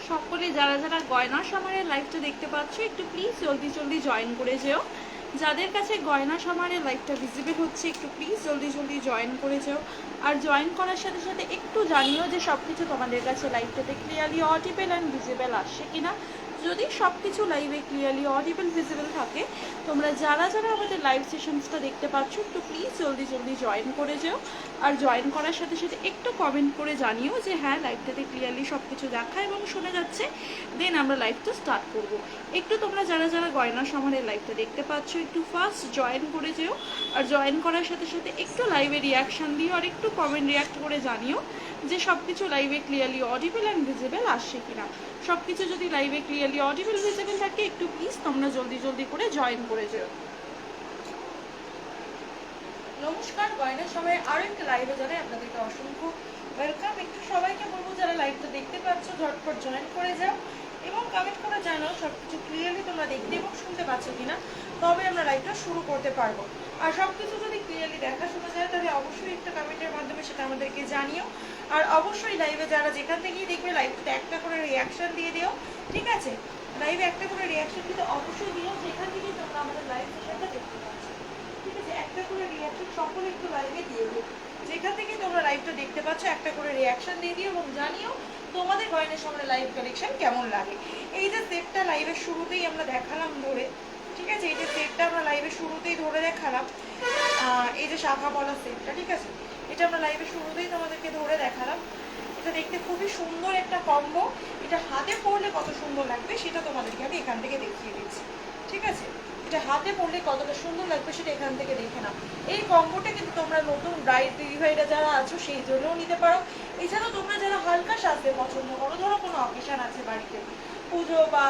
সকলে যারা যারা গয়না সমারের লাইভটা দেখতে পাচ্ছ একটু প্লিজ জলদি জলদি জয়েন করে যেও। যাদের কাছে গয়না সমারের লাইভটা ভিজিবল হচ্ছে একটু প্লিজ জলদি জলদি জয়েন করে যেও। আর জয়েন করার সাথে সাথে একটু জানিও যে সব কিছু তোমাদের কাছে লাইভটাতে ক্লিয়ারলি অডিবল অ্যান্ড ভিজিবল আসছে কিনা। যদি সব কিছু লাইভে ক্লিয়ারলি অডিবল ভিজিবল থাকে, তোমরা যারা যারা আমাদের লাইভ সেশনসটা দেখতে পাচ্ছ একটু প্লিজ জলদি জলদি জয়েন করে যেও। আর জয়েন করার সাথে সাথে একটু কমেন্ট করে জানিও যে হ্যাঁ লাইভটাতে ক্লিয়ারলি সব কিছু দেখা এবং শোনা যাচ্ছে, দেন আমরা লাইভটা স্টার্ট করব। একটু তোমরা যারা যারা গয়না সমারের লাইভটা দেখতে পাচ্ছ একটু ফার্স্ট জয়েন করে যেও। আর জয়েন করার সাথে সাথে একটু লাইভে রিয়াকশান দিও আর একটু কমেন্ট রিয়াক্ট করে জানিও যে সব কিছু লাইভে ক্লিয়ারলি অডিবল অ্যান্ড ভিজিবল আসছে কিনা। সব কিছু যদি লাইভে ক্লিয়ারলি অডিবল ভিজিবল থাকে একটু প্লিজ তোমরা জলদি জলদি করে জয়েন করে যেও। নমস্কার, গয়না সময়ে আরও একটা লাইভে জানাই আপনাদেরকে অসংখ্য ওয়েলকাম। একটু সবাইকে বলবো যারা লাইভটা দেখতে পাচ্ছ ঝটপট জয়েন করে যাও এবং কমেন্ট করে জানাও সব কিছু ক্লিয়ারলি তোমরা দেখতে এবং শুনতে পাচ্ছ কিনা, তবে আমরা লাইভটা শুরু করতে পারবো। আর সব কিছু যদি ক্লিয়ারলি দেখা শোনা যায় তাহলে অবশ্যই একটা কমেন্টের মাধ্যমে সেটা আমাদেরকে জানিও। আর অবশ্যই লাইভে যারা যেখান থেকেই দেখবে লাইভটা একটা করে রিয়াকশান দিয়ে দিও, ঠিক আছে? লাইভে একটা করে রিয়াকশান দিতে অবশ্যই দিও যেখান থেকেই তোমরা আমাদের লাইভ সেশনটা দেখতে পাচ্ছ, ঠিক আছে? একটা করে রিয়াকশন সকলে একটু লাইভে দিয়ে দিও। যেখান থেকে তোমরা লাইভটা দেখতে পাচ্ছ একটা করে রিয়াকশন দিয়ে দিও এবং জানিও তোমাদের গয়নার সামনে লাইভ কালেকশন কেমন লাগে। এই যে সেটটা লাইভের শুরুতেই আমরা দেখালাম ধরে, ঠিক আছে? এই যে সেটটা আমরা লাইভের শুরুতেই ধরে দেখালাম, এই যে শাখা বলা সেটটা, ঠিক আছে? এটা আমরা লাইভের শুরুতেই তোমাদেরকে ধরে দেখালাম। এটা দেখতে খুবই সুন্দর একটা কম্বো। এটা হাতে পরলে কত সুন্দর লাগবে সেটা তোমাদেরকে আমি এখান থেকে দেখিয়ে দিচ্ছি, ঠিক আছে? এটা হাতে পরলে কতটা সুন্দর লাগবে সেটা এখান থেকে দেখে নাও। এই কম্বোটা কিন্তু তোমরা নতুন ব্রাইড দিদিভাইরা যারা আছো সেই জন্যও নিতে পারো। এছাড়াও তোমরা যারা হালকা সাজতে পছন্দ করো, ধরো কোনো অকেশন আছে বাড়িতে, পুজো বা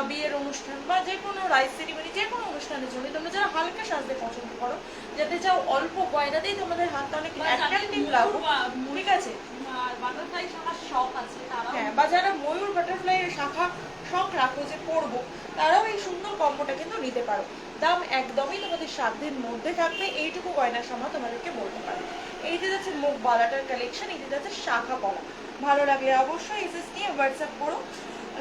বিয়ের অনুষ্ঠান বা যে কোনো রাইস সেরিমনি, যে কোনো অনুষ্ঠানের জন্য তোমরা যারা হালকা সাজতে পছন্দ করো, যাতে চাও অল্প গয়নাতেই তোমাদের হাতটা অনেক অ্যাট্রাক্টিভ লাগুক, ঠিক আছে? বাটারফ্লাই শাখার শখ আছে তারা, হ্যাঁ, বা যারা ময়ূর বাটারফ্লাই শাখা শখ রাখো যে পরবো, তারাও এই সুন্দর কম্বোটা কিন্তু নিতে পারো। দাম একদমই তোমাদের সাধ্যের মধ্যে থাকবে, এইটুকু গয়নার সময় তোমাদেরকে বলতে পারো। এইটা যাচ্ছে মুখ বালাটার কালেকশন, এইটা যাচ্ছে শাখা পলা। ভালো লাগলে অবশ্যই এসএস নিয়ে হোয়াটসঅ্যাপ করো।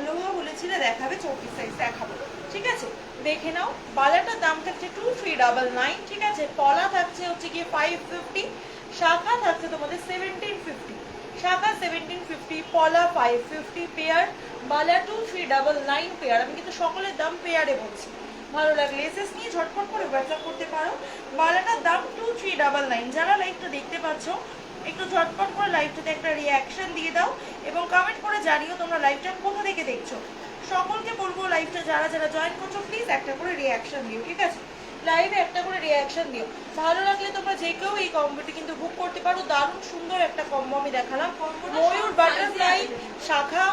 লোহা বলেছিলে দেখাবে, 34 সাইজ দেখাবো, ঠিক আছে? দেখে নাও। বালাটার দাম থাকছে 2399, ঠিক আছে? পলা থাকছে হচ্ছে গিয়ে 550, শাখা থাকছে তোমাদের 1750। শাখা 1750, পলা 550 পেয়ার, বালা 2399 পেয়ার। আমি কিন্তু সকলের দাম পেয়ারে বলছি। ভালো লাগলে এসএস নিয়ে ঝটপট করে হোয়াটসঅ্যাপ করতে পারো। বালাটার দাম 2399। যারা লাইভটা দেখতে পাচ্ছ একটু ঝটপট করে লাইভটাতে একটা রিয়াকশন দিয়ে দাও এবং কমেন্ট করে জানিও তোমরা লাইভটা কোথা থেকে দেখছো। সকলকে বলবো লাইভটা যারা যারা জয়েন করছো প্লিজ একটা করে রিয়াকশন দিও, ঠিক আছে? লাইভে একটা করে রিয়াকশন দিও। ভালো লাগলে তোমরা যে কেউ এই কম্বোটি কিন্তু বুক করতে পারো। দারুণ সুন্দর একটা কম্বো আমি দেখালাম, ময়ূর বাটারফ্লাই শাখা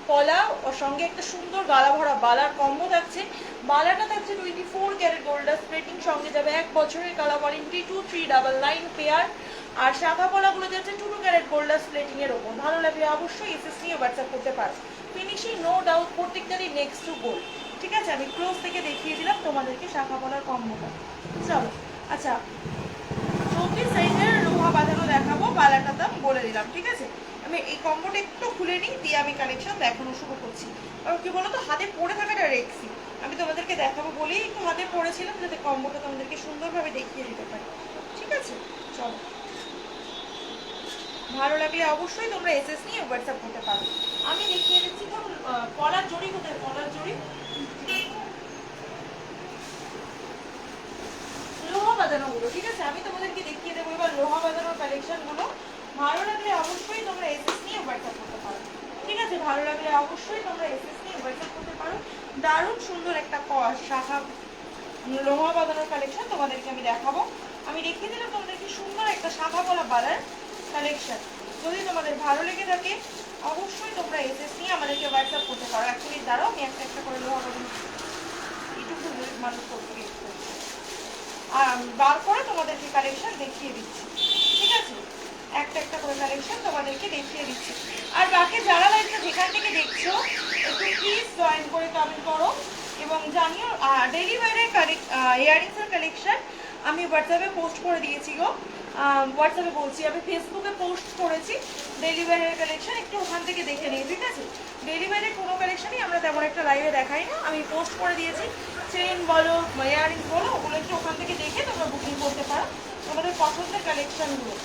পলা ওর সঙ্গে একটা সুন্দর গালা ভরা বালার কম্বো থাকছে। বালাটা থাকছে 24 ক্যারেট গোল্ডার স্প্রেটিং, সঙ্গে যাবে 1 বছরের কালার ওয়ারেন্টি, 2399 পেয়ার। আর শাখা পলাগুলো যাচ্ছে 2 ক্যারেট গোল্ডার স্প্লেটিং এর ওপর। ভালো লাগলে অবশ্যই এসএস নিয়ে হোয়াটসঅ্যাপ করতে পারো। ফিনিশিং নো ডাউট প্রত্যেকটারই নেক্সট টু গোল্ড, ঠিক আছে? আমি ক্লোজ থেকে দেখিয়ে দিলাম তোমাদেরকে শাখা পলার কম্বোটা। চলো, আচ্ছা, 34 সাইজের লোহা বাঁধানো দেখাবো, বালাটার দাম বলে দিলাম, ঠিক আছে? আমি এই কম্বোটা একটু খুলে নিই, দিয়ে আমি কালেকশন দেখানো শুরু করছি। আর কি বলতো, হাতে পরে থাকাটা রেখছি, আমি তোমাদেরকে দেখাবো বলেই একটু হাতে পরেছিলাম যাতে কম্বোটা তোমাদেরকে সুন্দরভাবে দেখিয়ে দিতে পারি, ঠিক আছে? চলো, ভালো লাগলে অবশ্যই তোমরা এসএস নিয়ে হোয়াটসঅ্যাপ করতে পারো। আমি দেখিয়ে দিচ্ছি। ধরুন কলার জড়ি কোথায়, কলার জড়ি লোহা বাঁধানোগুলো, ঠিক আছে? আমি তোমাদেরকে দেখিয়ে দেবো এবার লোহা বাঁধানোর কালেকশনগুলো। ভালো লাগলে অবশ্যই তোমরা এসএস নিয়ে হোয়াটসঅ্যাপ করতে পারো, ঠিক আছে? ভালো লাগলে অবশ্যই তোমরা এসএস নিয়ে হোয়াটসঅ্যাপ করতে পারো। দারুণ সুন্দর একটা শাখা লোহা বাঁধানোর কালেকশন তোমাদেরকে আমি দেখাবো। আমি দেখিয়ে দিলাম তোমাদেরকে সুন্দর একটা শাখা পলা বালার কালেকশন। যদি তোমাদের ভালো লেগে থাকে অবশ্যই তোমরা এসএস নিয়ে আমাদেরকে হোয়াটসঅ্যাপ করতে পারো। এক মিনিট দাঁড়াও, আমি একটা একটা করে লোহা বাঁধানো এইটুকু মানুষ করতে আর বার করে তোমাদেরকে কালেকশন দেখিয়ে দিচ্ছি, ঠিক আছে? একটা একটা করে কালেকশন তোমাদেরকে দেখিয়ে দিচ্ছি। আর বাকি যারা লাইভটা যেখান থেকে দেখছো একটু প্লিজ জয়েন করে কমেন্ট করো এবং জানিও। ডেলি ওয়্যারের ইয়ারিংসের কালেকশন আমি হোয়াটসঅ্যাপে পোস্ট করে দিয়েছি গো, হোয়াটসঅ্যাপে বলছি, আমি ফেসবুকে পোস্ট করেছি ডেলিভারির কালেকশন, একটু ওখান থেকে দেখে নিই, ঠিক আছে? ডেলিভারির কোনো কালেকশনই আমরা তেমন একটা লাইভে দেখাই না, আমি পোস্ট করে দিয়েছি। চেইন বলো, ইয়াররিংস বলো, ওগুলো একটু ওখান থেকে দেখে তোমরা বুকিং করতে পারো তোমাদের পছন্দের কালেকশনগুলো।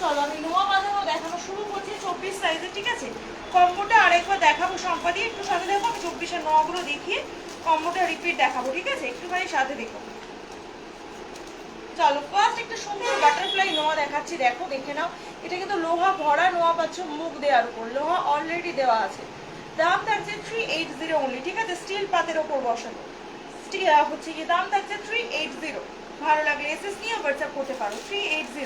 চলো আমি নোয়া বাঁধানো দেখানো শুরু করছি 24 সাইজে, ঠিক আছে? কম্বোটা আরেকবার দেখাবো সম্পা দিয়ে, একটু সাথে দেখো, আমি 24-এর নোয়াগুলো দেখিয়ে কম্বোটা রিপিট দেখাবো, ঠিক আছে? একটুখানি সাথে দেখো। চলো ফার্স্ট একটা সুন্দর বাটারফ্লাই নোয়া দেখাচ্ছি, দেখো দেখে নাও। এটা কিন্তু লোহা ভরা নোয়া পাচ্ছ, মুখ দেওয়ার উপর লোহা অলরেডি দেওয়া আছে। দাম থাকছে 380 অনলি, ঠিক আছে? স্টিল পাতের ওপর বসানো হচ্ছে কি, দাম থাকছে 380। ভালো লাগলে এসএস নিয়ে হোয়াটসঅ্যাপ করতে পারো, 380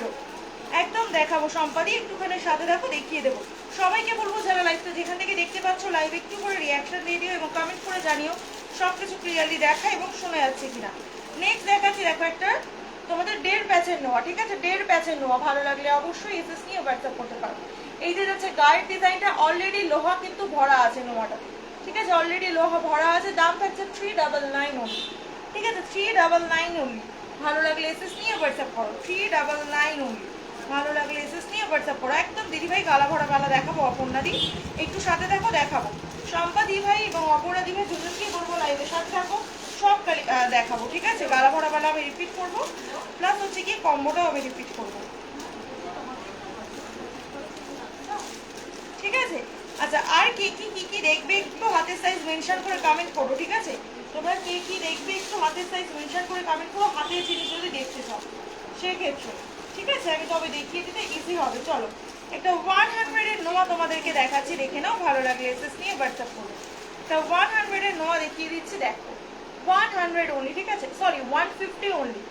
একদম দেখাবো সম্পাদি, একটুখানি সাথে দেখো, দেখিয়ে দেবো। সবাইকে বলবো যারা লাইভটা যেখান থেকে দেখতে পাচ্ছ, লাইভ একটু করে রিয়াকশন দিয়ে দিও এবং কমেন্ট করে জানিও সবকিছু ক্লিয়ারলি দেখা এবং শোনা যাচ্ছে কিনা। নেক্সট দেখাচ্ছি, দেখো একটা তোমাদের 1.5 প্যাচের নোয়া, ঠিক আছে? 1.5 প্যাচের নোয়া, ভালো লাগলে অবশ্যই এসএস নিয়ে হোয়াটসঅ্যাপ করতে পারো। এই যে যাচ্ছে গায়ের ডিজাইনটা, অলরেডি লোহা কিন্তু ভরা আছে নোয়াটা, ঠিক আছে? অলরেডি লোহা ভরা আছে। দাম থাকছে 399 অনলি, ঠিক আছে? 399 অনলি। ভালো লাগলে এসএস নিয়ে হোয়াটসঅ্যাপ করো, 399 অনলি। ভালো লাগলে এসএস নিয়ে হোয়াটসঅ্যাপ করো। একদম দিদিভাই গালা ভরা গালা দেখাবো, অপর্ণা দি একটু সাথে দেখো, দেখাবো। শম্পা দিভাই এবং অপর্ণা দিভাই দুজনকে বলবো লাইভের সাথে থাকো, সব দেখাবো, ঠিক আছে? গালা ভরা গালা আমি রিপিট করবো, প্লাস হচ্ছে কি কম্বোটাও আমি রিপিট করবো, ঠিক আছে? আচ্ছা, আর কে কি দেখবে একটু হাতের সাইজ মেনশন করে কমেন্ট করো, ঠিক আছে? তোমরা কে কি দেখবে একটু হাতের সাইজ মেনশন করে কমেন্ট করো, হাতের জিনিস যদি দেখতে চাও সেক্ষেত্রে, ঠিক আছে? আমি তবে দেখিয়ে দিতে ইজি হবে। চলো একটা 100 এর নোয়া তোমাদেরকে দেখাচ্ছি, দেখে নাও। ভালো লাগলে এসএস নিয়ে হোয়াটসঅ্যাপ করো। একটা 100 এর নোয়া দেখিয়ে দিচ্ছি, দেখো 100 অনলি, ঠিক আছে? Sorry 150 only,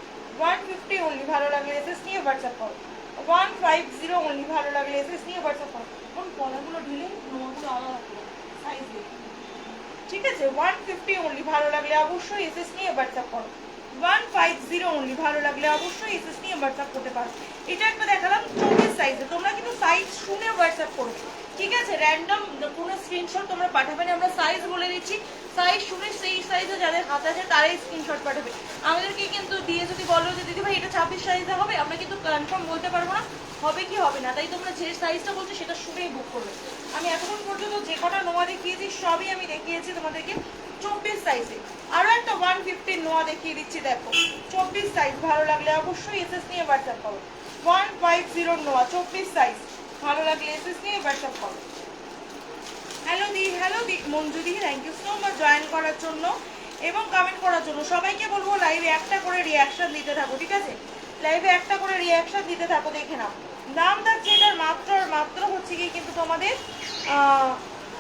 150 only. ভালো লাগলে এসএস নিয়ে হোয়াটসঅ্যাপ করো। 150 অনলি। ভালো লাগলে এসএস নিয়ে হোয়াটসঅ্যাপ করো। কোন পলাগুলো ঢিলে নোয়াগুলো আলাদা করে সাইজ দেখে, ঠিক আছে? 150 অনলি। ভালো লাগলে অবশ্যই এসএস নিয়ে হোয়াটসঅ্যাপ করো। 150 অনলি। ভালো লাগলে অবশ্যই এসএস নিয়ে হোয়াটসঅ্যাপ করতে পারো। এটা একটা দেখালাম 24 সাইজে, তোমরা কিন্তু সাইজ শুনে হোয়াটসঅ্যাপ করবে, ঠিক আছে? র্যান্ডম কোনো স্ক্রিনশট তোমরা পাঠাবে না, আমরা সাইজ বলে দিচ্ছি, সাইজ শুনে সেই সাইজে যাদের হাত আছে তারাই স্ক্রিনশট পাঠাবে। আমাদেরকে কিন্তু দিয়ে যদি বলো যে দিদি ভাই এটা 26 সাইজে হবে, আমরা কিন্তু কনফার্ম বলতে পারবো না হবে কি হবে না, তাই তোমরা যে সাইজটা বলছো সেটা শুনেই বুক করবে। আমি এতক্ষণ পর্যন্ত যে কটা নোয়া দেখিয়েছি সবই আমি দেখিয়েছি তোমাদেরকে 24 সাইজে। আরো একটা 150 নোয়া দেখিয়ে দিচ্ছি, দেখো 24 সাইজ। ভালো লাগলে অবশ্যই এসএস নিয়ে হোয়াটসঅ্যাপ করো। 150 নোয়া 24 সাইজ। ভালো লাগলে এসএস নিয়ে হোয়াটসঅ্যাপ করো। হ্যালো দি মঞ্জু দি, thank you so much join করার জন্য এবং কমেন্ট করার জন্য। সবাইকে বলবো লাইভে একটা করে রিয়াকশন দিতে থাকো, ঠিক আছে? লাইভে একটা করে রিয়াকশন দিতে থাকো, দেখে নাও। দাম থাকছে এটার মাত্র হচ্ছে কি কিন্তু তোমাদের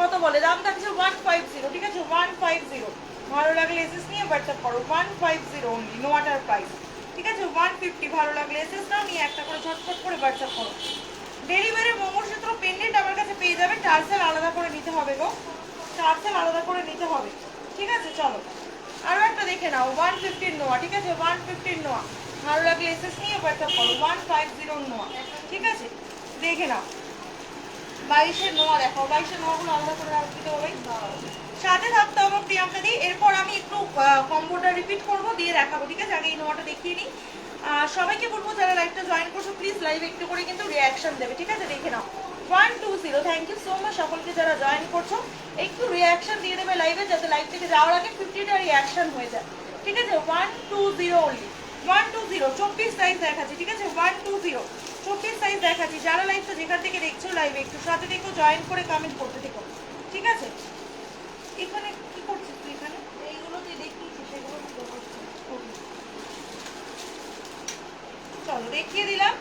কত বলে, দাম থাকছে 150, ঠিক আছে? 150। ভালো লাগলে এসএস নিয়ে হোয়াটসঅ্যাপ করো। 150 অনলি নোয়াটার প্রাইস, ঠিক আছে? 150। ভালো লাগলে এসএস নাও নিয়ে একটা করে ঝটপট করে হোয়াটসঅ্যাপ করো। ডেলিভারি মঙ্গলসূত্র পেন্ডেন্ট আমার কাছে পেয়ে যাবে, টার্সেল আলাদা করে নিতে হবে গো, টার্সেল আলাদা করে নিতে হবে, ঠিক আছে? চলো আরো একটা দেখে নাও, 150 নোয়া, ঠিক আছে? 150 নোয়া। ভালো লাগলে এসএস নিয়ে হোয়াটসঅ্যাপ করো। 150 নোয়া, ঠিক আছে? দেখে নাও। 22-এর নোয়া দেখো, 22-এর নোয়াগুলো আলাদা করে দিতে হবে, সাথে থাকতে হবে প্রিয়াঙ্কা দি। এরপর আমি একটু কম্বোটা রিপিট করবো দিয়ে দেখাবো, ঠিক আছে? আগে এই নোয়াটা দেখিয়ে নিই। সবাইকে বলবো যারা লাইভটা জয়েন করছো প্লিজ লাইভ একটু করে কিন্তু রিয়াকশন দেবে, ঠিক আছে? দেখে নাও 120, থ্যাংক ইউ সো মাচ সকলকে যারা জয়েন করছো, একটু রিয়াকশন দিয়ে দেবে লাইভে, যাতে লাইভ থেকে যাওয়ার আগে 50টা রিয়াকশন হয়ে যায়, ঠিক আছে? 120 অনলি, 120 24 সাইজ দেখাচ্ছি, ঠিক আছে? 120 24 সাইজ দেখাচ্ছি। যারা লাইভটা যেখান থেকে দেখছো লাইভে একটু সাথে দেখো, জয়েন করে কমেন্ট করতে থেকো, ঠিক আছে? এখানে কি করছিস তুই? এখানে এইগুলো তুই দেখিয়েছিস, সেগুলো চলো দেখিয়ে দিলাম।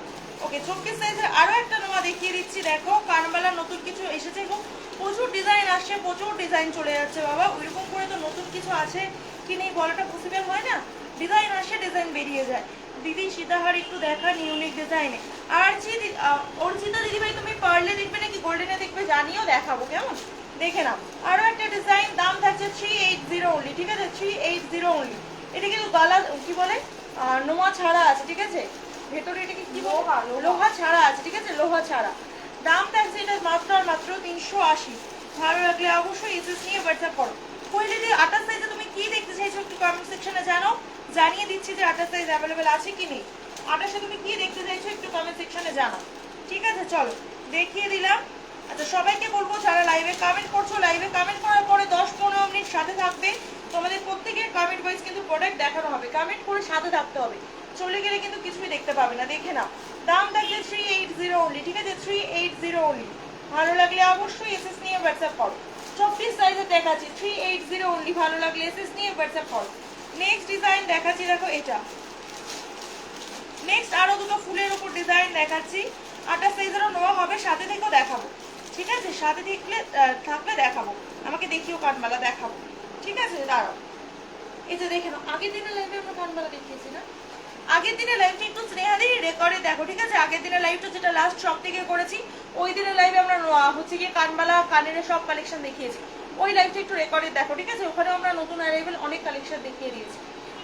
ওকে 24 সাইজের আরো একটা নোয়া দেখিয়ে দিচ্ছি, দেখো কানবালা নতুন কিছু এসেছে গো, প্রচুর ডিজাইন আসছে, প্রচুর ডিজাইন চলে যাচ্ছে বাবা। ওইরকম করে তো নতুন কিছু আছে কি নেই বলাটা পসিবল হয় না, ডিজাইন আসে ডিজাইন বেরিয়ে যায়। দিদি সীতাহার একটু দেখান ইউনিক ডিজাইনে। আর অর্চিতা দিদি ভাই তুমি পার্লে দেখবে নাকি গোল্ডেনে দেখবে জানিও, দেখাবো কেমন, দেখে নাও। আরো একটা ডিজাইন, দাম থাকছে 380 অনলি, ঠিক আছে? 380 অনলি। এটা কিন্তু গলা কি বলে নোয়া ছাড়া আছে, ঠিক আছে? ভেতরে এটাকে কি লোহা ছাড়া আছে, ঠিক আছে? লোহা ছাড়া। দাম থাকছে এটা মাত্র আর মাত্র 380। ভালো লাগলে অবশ্যই এসএস নিয়ে হোয়াটসঅ্যাপ করো। কোয়েলিটি 28 সাইজে তুমি কি দেখতে চাইছো একটু কমেন্ট সেকশনে জানিয়ে দিচ্ছি যে 28 সাইজ অ্যাভেলেবেল আছে কি নেই। আটাশে তুমি কি দেখতে চাইছো একটু কমেন্ট সেকশনে জানাও। ঠিক আছে, চলো দেখিয়ে দিলাম। আচ্ছা, সবাইকে বলবো যারা লাইভে কমেন্ট করছো, লাইভে কমেন্ট করার পরে 10-15 মিনিট সাথে থাকবে। তোমাদের প্রত্যেকের কমেন্ট ওয়াইজ কিন্তু প্রোডাক্ট দেখানো হবে, কমেন্ট করে সাথে থাকতে হবে, চলে গেলে কিন্তু কিছুই দেখতে পাবে না। দেখে নাও, দাম থাকছে 380 অনলি। ঠিক আছে, 380 অনলি। ভালো লাগলে অবশ্যই এসএস নিয়ে হোয়াটসঅ্যাপ করো। 24 সাইজে দেখাচ্ছি, 380 অনলি। ভালো লাগলে এসএস নিয়ে হোয়াটসঅ্যাপ করো। নেক্সট ডিজাইন দেখাচ্ছি, দেখো এটা। নেক্সট আরো দুটো ফুলের উপর ডিজাইন দেখাচ্ছি। 28 সাইজেরও নেওয়া হবে, সাথে থেকেও দেখাবো। ঠিক আছে, সাথে থাকলে দেখাবো। আমাকে দেখিও কানবালা দেখাবো। ঠিক আছে, দাঁড়াও। এই যে দেখে নাও, আগের দিনের লাইভে আমরা কানবালা দেখিয়েছি না? আগের দিনের লাইভটা একটু স্নেহাদি রেকর্ডে দেখো। ঠিক আছে, আগের দিনের লাইভটা যেটা লাস্ট সব থেকে করেছি, ওই দিনের লাইভে আমরা হচ্ছে গিয়ে কানবালা কানের সব কালেকশন দেখিয়েছি। ওই লাইভটা একটু রেকর্ডে দেখো। ঠিক আছে, ওখানে আমরা নতুন অ্যারাইভেল অনেক কালেকশন দেখিয়ে দিয়েছি।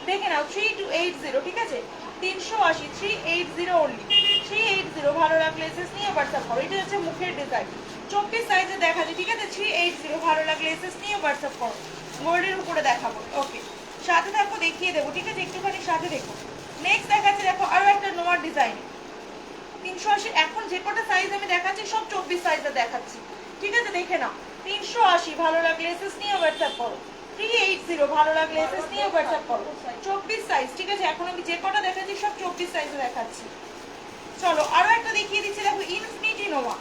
দেখে নাও, 3280। ঠিক আছে, 380, 380 অনলি, 380। ভালো লাগলে এসএস নিয়ে হোয়াটসঅ্যাপ করো। এটা হচ্ছে মুখের ডিজাইন, 24 সাইজে দেখাচ্ছি। ঠিক আছে, 380। ভালো লাগলে এসএস নিয়ে হোয়াটসঅ্যাপ করো। গোল্ডের উপরে দেখাবো। ওকে, সাথে থাকো, দেখিয়ে দেবো। ঠিক আছে, একটুখানি সাথে দেখো। নেক্সট দেখাচ্ছি, দেখো আরো একটা নোয়ার ডিজাইন, 380। এখন যে কটা সাইজ আমি দেখাচ্ছি সব 24 সাইজে দেখাচ্ছি। ঠিক আছে, দেখে নাও, 380। ভালো লাগলে এসএস নিয়ে হোয়াটসঅ্যাপ করো। 380। ভালো লাগলে এসএস নিয়ে হোয়াটসঅ্যাপ করো। 24 সাইজ। ঠিক আছে, এখন আমি যে কটা দেখাচ্ছি সব 24 সাইজে দেখাচ্ছি। চলো আরো একটা দেখিয়ে দিচ্ছি, দেখো ইনফিনিটি নোয়া।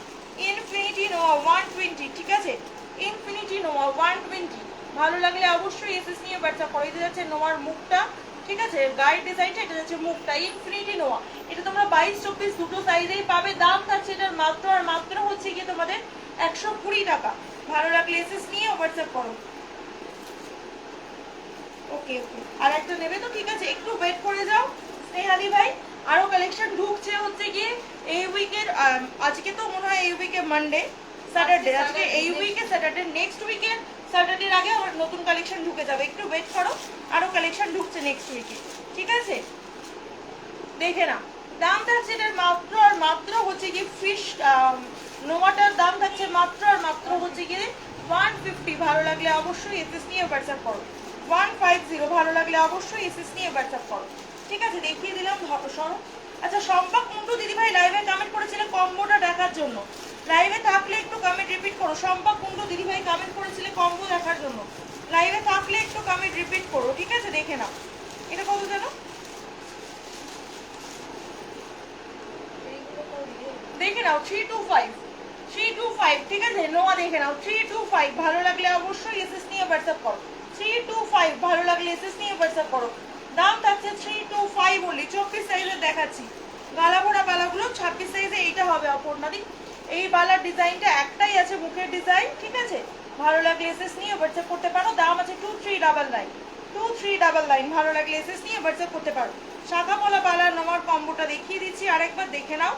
ইনফিনিটি নোয়া 120। ঠিক আছে, ইনফিনিটি নোয়া 120। ভালো লাগলে অবশ্যই এসএস নিয়ে হোয়াটসঅ্যাপ করো। এটা যাচ্ছে নোয়ার মুখটা। ঠিক আছে, গায়ের ডিজাইনটা, এটা যাচ্ছে মুখটা। ইনফিনিটি নোয়া, এটা তোমরা 22-24 দুটো সাইজেই পাবে। দাম থাকছে এটার মাত্র আর মাত্র হচ্ছে গিয়ে তোমাদের 120 টাকা। ভালো লাগলে এসএস নিয়ে হোয়াটসঅ্যাপ করো। ওকে ওকে, আর একটা নেবে তো? ঠিক আছে, একটু ওয়েট করে যাও স্নেহালি ভাই। আরো কালেকশন ঢুকছে হচ্ছে গিয়ে এই উইকের। আজকে তো মনে হয় এই উইকে মানডে, স্যাটারডে। আজকে এই উইকে স্যাটারডে, নেক্সট উইকের স্যাটারডের আগে আমার নতুন কালেকশন ঢুকে যাবে। একটু ওয়েট করো, আরো কালেকশন ঢুকছে নেক্সট উইকে। ঠিক আছে, দেখে না, দাম থাকছে এটার মাত্র আর মাত্র হচ্ছে গিয়ে ফিশ নোয়াটার দাম থাকছে মাত্র আর মাত্র হচ্ছে গিয়ে 150। ভালো লাগলে অবশ্যই এসএস নিয়ে হোয়াটসঅ্যাপ করো। 150। ভালো লাগলে অবশ্যই এসএস নিয়ে হোয়াটসঅ্যাপ করো। ঠিক আছে, দেখিয়ে দিলাম সরো। আচ্ছা, শম্পা কুন্ডু দিদিভাই লাইভে কমেন্ট করেছিলেন কম্বোটা দেখার জন্য। লাইভে থাকলে একটু কমেন্ট রিপিট করো। শম্পা কুন্ডু দিদিভাই কমেন্ট করেছিলে কম্বো দেখার জন্য। লাইভে থাকলে একটু কমেন্ট রিপিট করো। ঠিক আছে, দেখে নাও, এটা কত জানো? দেখে নাও, 325। 325। ঠিক আছে, নোয়া দেখে নাও, 325। ভালো লাগলে অবশ্যই এসএস নিয়ে হোয়াটসঅ্যাপ করো। 325। ভালো লাগলে এসএস নিয়ে হোয়াটসঅ্যাপ করো। দাম থাকছে 325 বলি। 24 সাইজের দেখাচ্ছি। গালা ভরা বালাগুলো 26 সাইজে এইটা হবে অপর্ণাদি। এই বালার ডিজাইনটা একটাই আছে, মুখের ডিজাইন। ঠিক আছে, ভালো লাগলে এসএস নিয়ে হোয়াটসঅ্যাপ করতে পারো। দাম আছে 2399। 2399। ভালো লাগলে এসএস নিয়ে হোয়াটসঅ্যাপ করতে পারো। শাখা পলা বালার নোমার কম্বোটা দেখিয়ে দিচ্ছি, আরেকবার দেখে নাও।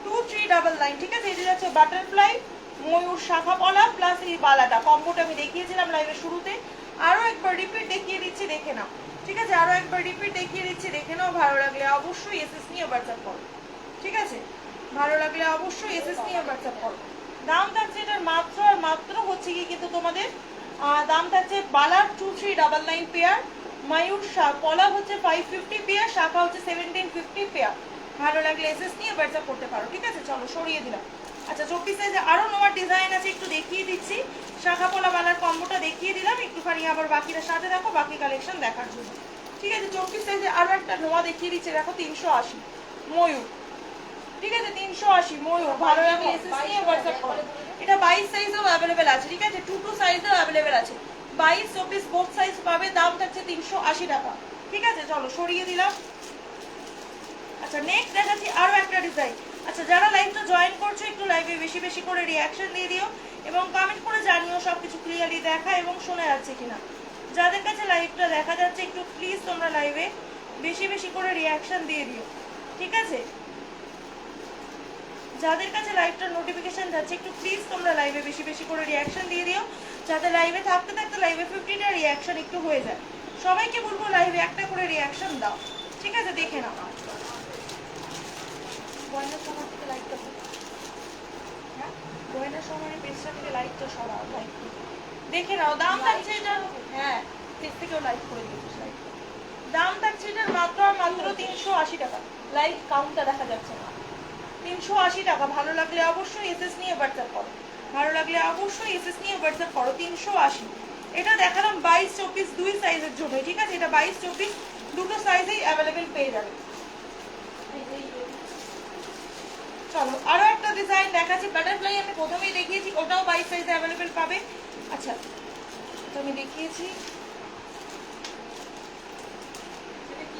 2399। ঠিক আছে, এটা যাচ্ছে বাটারফ্লাই ময়ূর শাখা পলা প্লাস এই বালাটা কম্বোটা আমি দেখিয়েছিলাম লাইভের শুরুতে। আরো একবার রিপিট দেখিয়ে দিচ্ছি, দেখে নাও। ঠিক আছে, আরো একবার রিপিট দেখিয়ে দিচ্ছি, দেখে নাও। ভালো লাগলে অবশ্যই এসএস নিয়ে হোয়াটসঅ্যাপ করো। ঠিক আছে, ভালো লাগলে অবশ্যই এসএস নিয়ে হোয়াটসঅ্যাপ করো। দাম থাকছে এটার মাত্র আর মাত্র হচ্ছে কি কিন্তু তোমাদের দাম থাকছে বালার 2399 পেয়ার, ময়ূর পলা হচ্ছে 550 পেয়ার, শাখা হচ্ছে 1750 পেয়ার। ভালো লাগলে এসএস নিয়ে হোয়াটসঅ্যাপ করতে পারো। ঠিক আছে, চলো সরিয়ে দিলাম। আচ্ছা, 24 সাইজে আরো নোয়ার ডিজাইন আছে, একটু দেখিয়ে দিচ্ছি। শাখা পলা বালার কম্বোটা দেখিয়ে দিলাম, একটুখানি আবার বাকিরা সাথে দেখো বাকি কালেকশন দেখার জন্য। ঠিক আছে, 24 সাইজে আরো একটা নোয়া দেখিয়ে দিচ্ছে, দেখো 380 ময়ূর। ঠিক আছে, 380 ময়ূর। ভালো লাগলে এসএস নিয়ে হোয়াটসঅ্যাপ করো। এটা 22 সাইজেও অ্যাভেলেবেল আছে। ঠিক আছে, 2 সাইজেও অ্যাভেলেবেল আছে। 22-24 বোথ সাইজ পাবে। দাম থাকছে 380 টাকা। ঠিক আছে, চলো সরিয়ে দিলাম। আচ্ছা, নেক্সট দেখাচ্ছি আরো একটা ডিজাইন। আচ্ছা, যারা লাইভটা জয়েন করছো একটু লাইভে বেশি বেশি করে রিয়াকশন দিয়ে দিও এবং কমেন্ট করে জানিও সবকিছু ক্লিয়ারলি দেখা এবং শোনা যাচ্ছে কিনা। যাদের কাছে লাইভটা দেখা যাচ্ছে একটু প্লিজ তোমরা লাইভে বেশি বেশি করে রিয়াকশন দিয়ে দিও। ঠিক আছে, যাদের কাছে লাইভটার নোটিফিকেশন যাচ্ছে একটু প্লিজ তোমরা লাইভে বেশি বেশি করে রিয়াকশন দিয়ে দিও, যাতে লাইভে থাকতে থাকতে লাইভে 50টা রিয়াকশন একটু হয়ে যায়। সবাইকে বলবো লাইভে একটা করে রিয়াকশন দাও। ঠিক আছে, দেখে নাও। গয়নার সময় থেকে লাইভটা, হ্যাঁ গয়নার সময় পেজটা থেকে লাইভটা সরাও, লাইভ দেখে নাও। দাম থাকছে এটা, হ্যাঁ পেজ থেকেও লাইভ করে দিয়েছিস লাইভ। দাম থাকছে এটার মাত্র আর মাত্র 380 টাকা। লাইভ কাউন্টটা দেখা যাচ্ছে না। 380 টাকা। ভালো লাগলে অবশ্যই এসএস নিয়ে হোয়াটসঅ্যাপ করো, ভালো লাগলে অবশ্যই এসএস নিয়ে হোয়াটসঅ্যাপ করো। 380। এটা দেখালাম 22-24 দুই সাইজের জন্য, ঠিক আছে? এটা 22-24 দুটো সাইজেই অ্যাভেলেবেল পেয়ে যাবে। চলো আরো একটা ডিজাইন দেখাচ্ছি। বাটারফ্লাই আমি প্রথমেই দেখিয়েছি, ওটাও 22 সাইজে অ্যাভেলেবেল পাবে। আচ্ছা তো আমি দেখিয়েছি।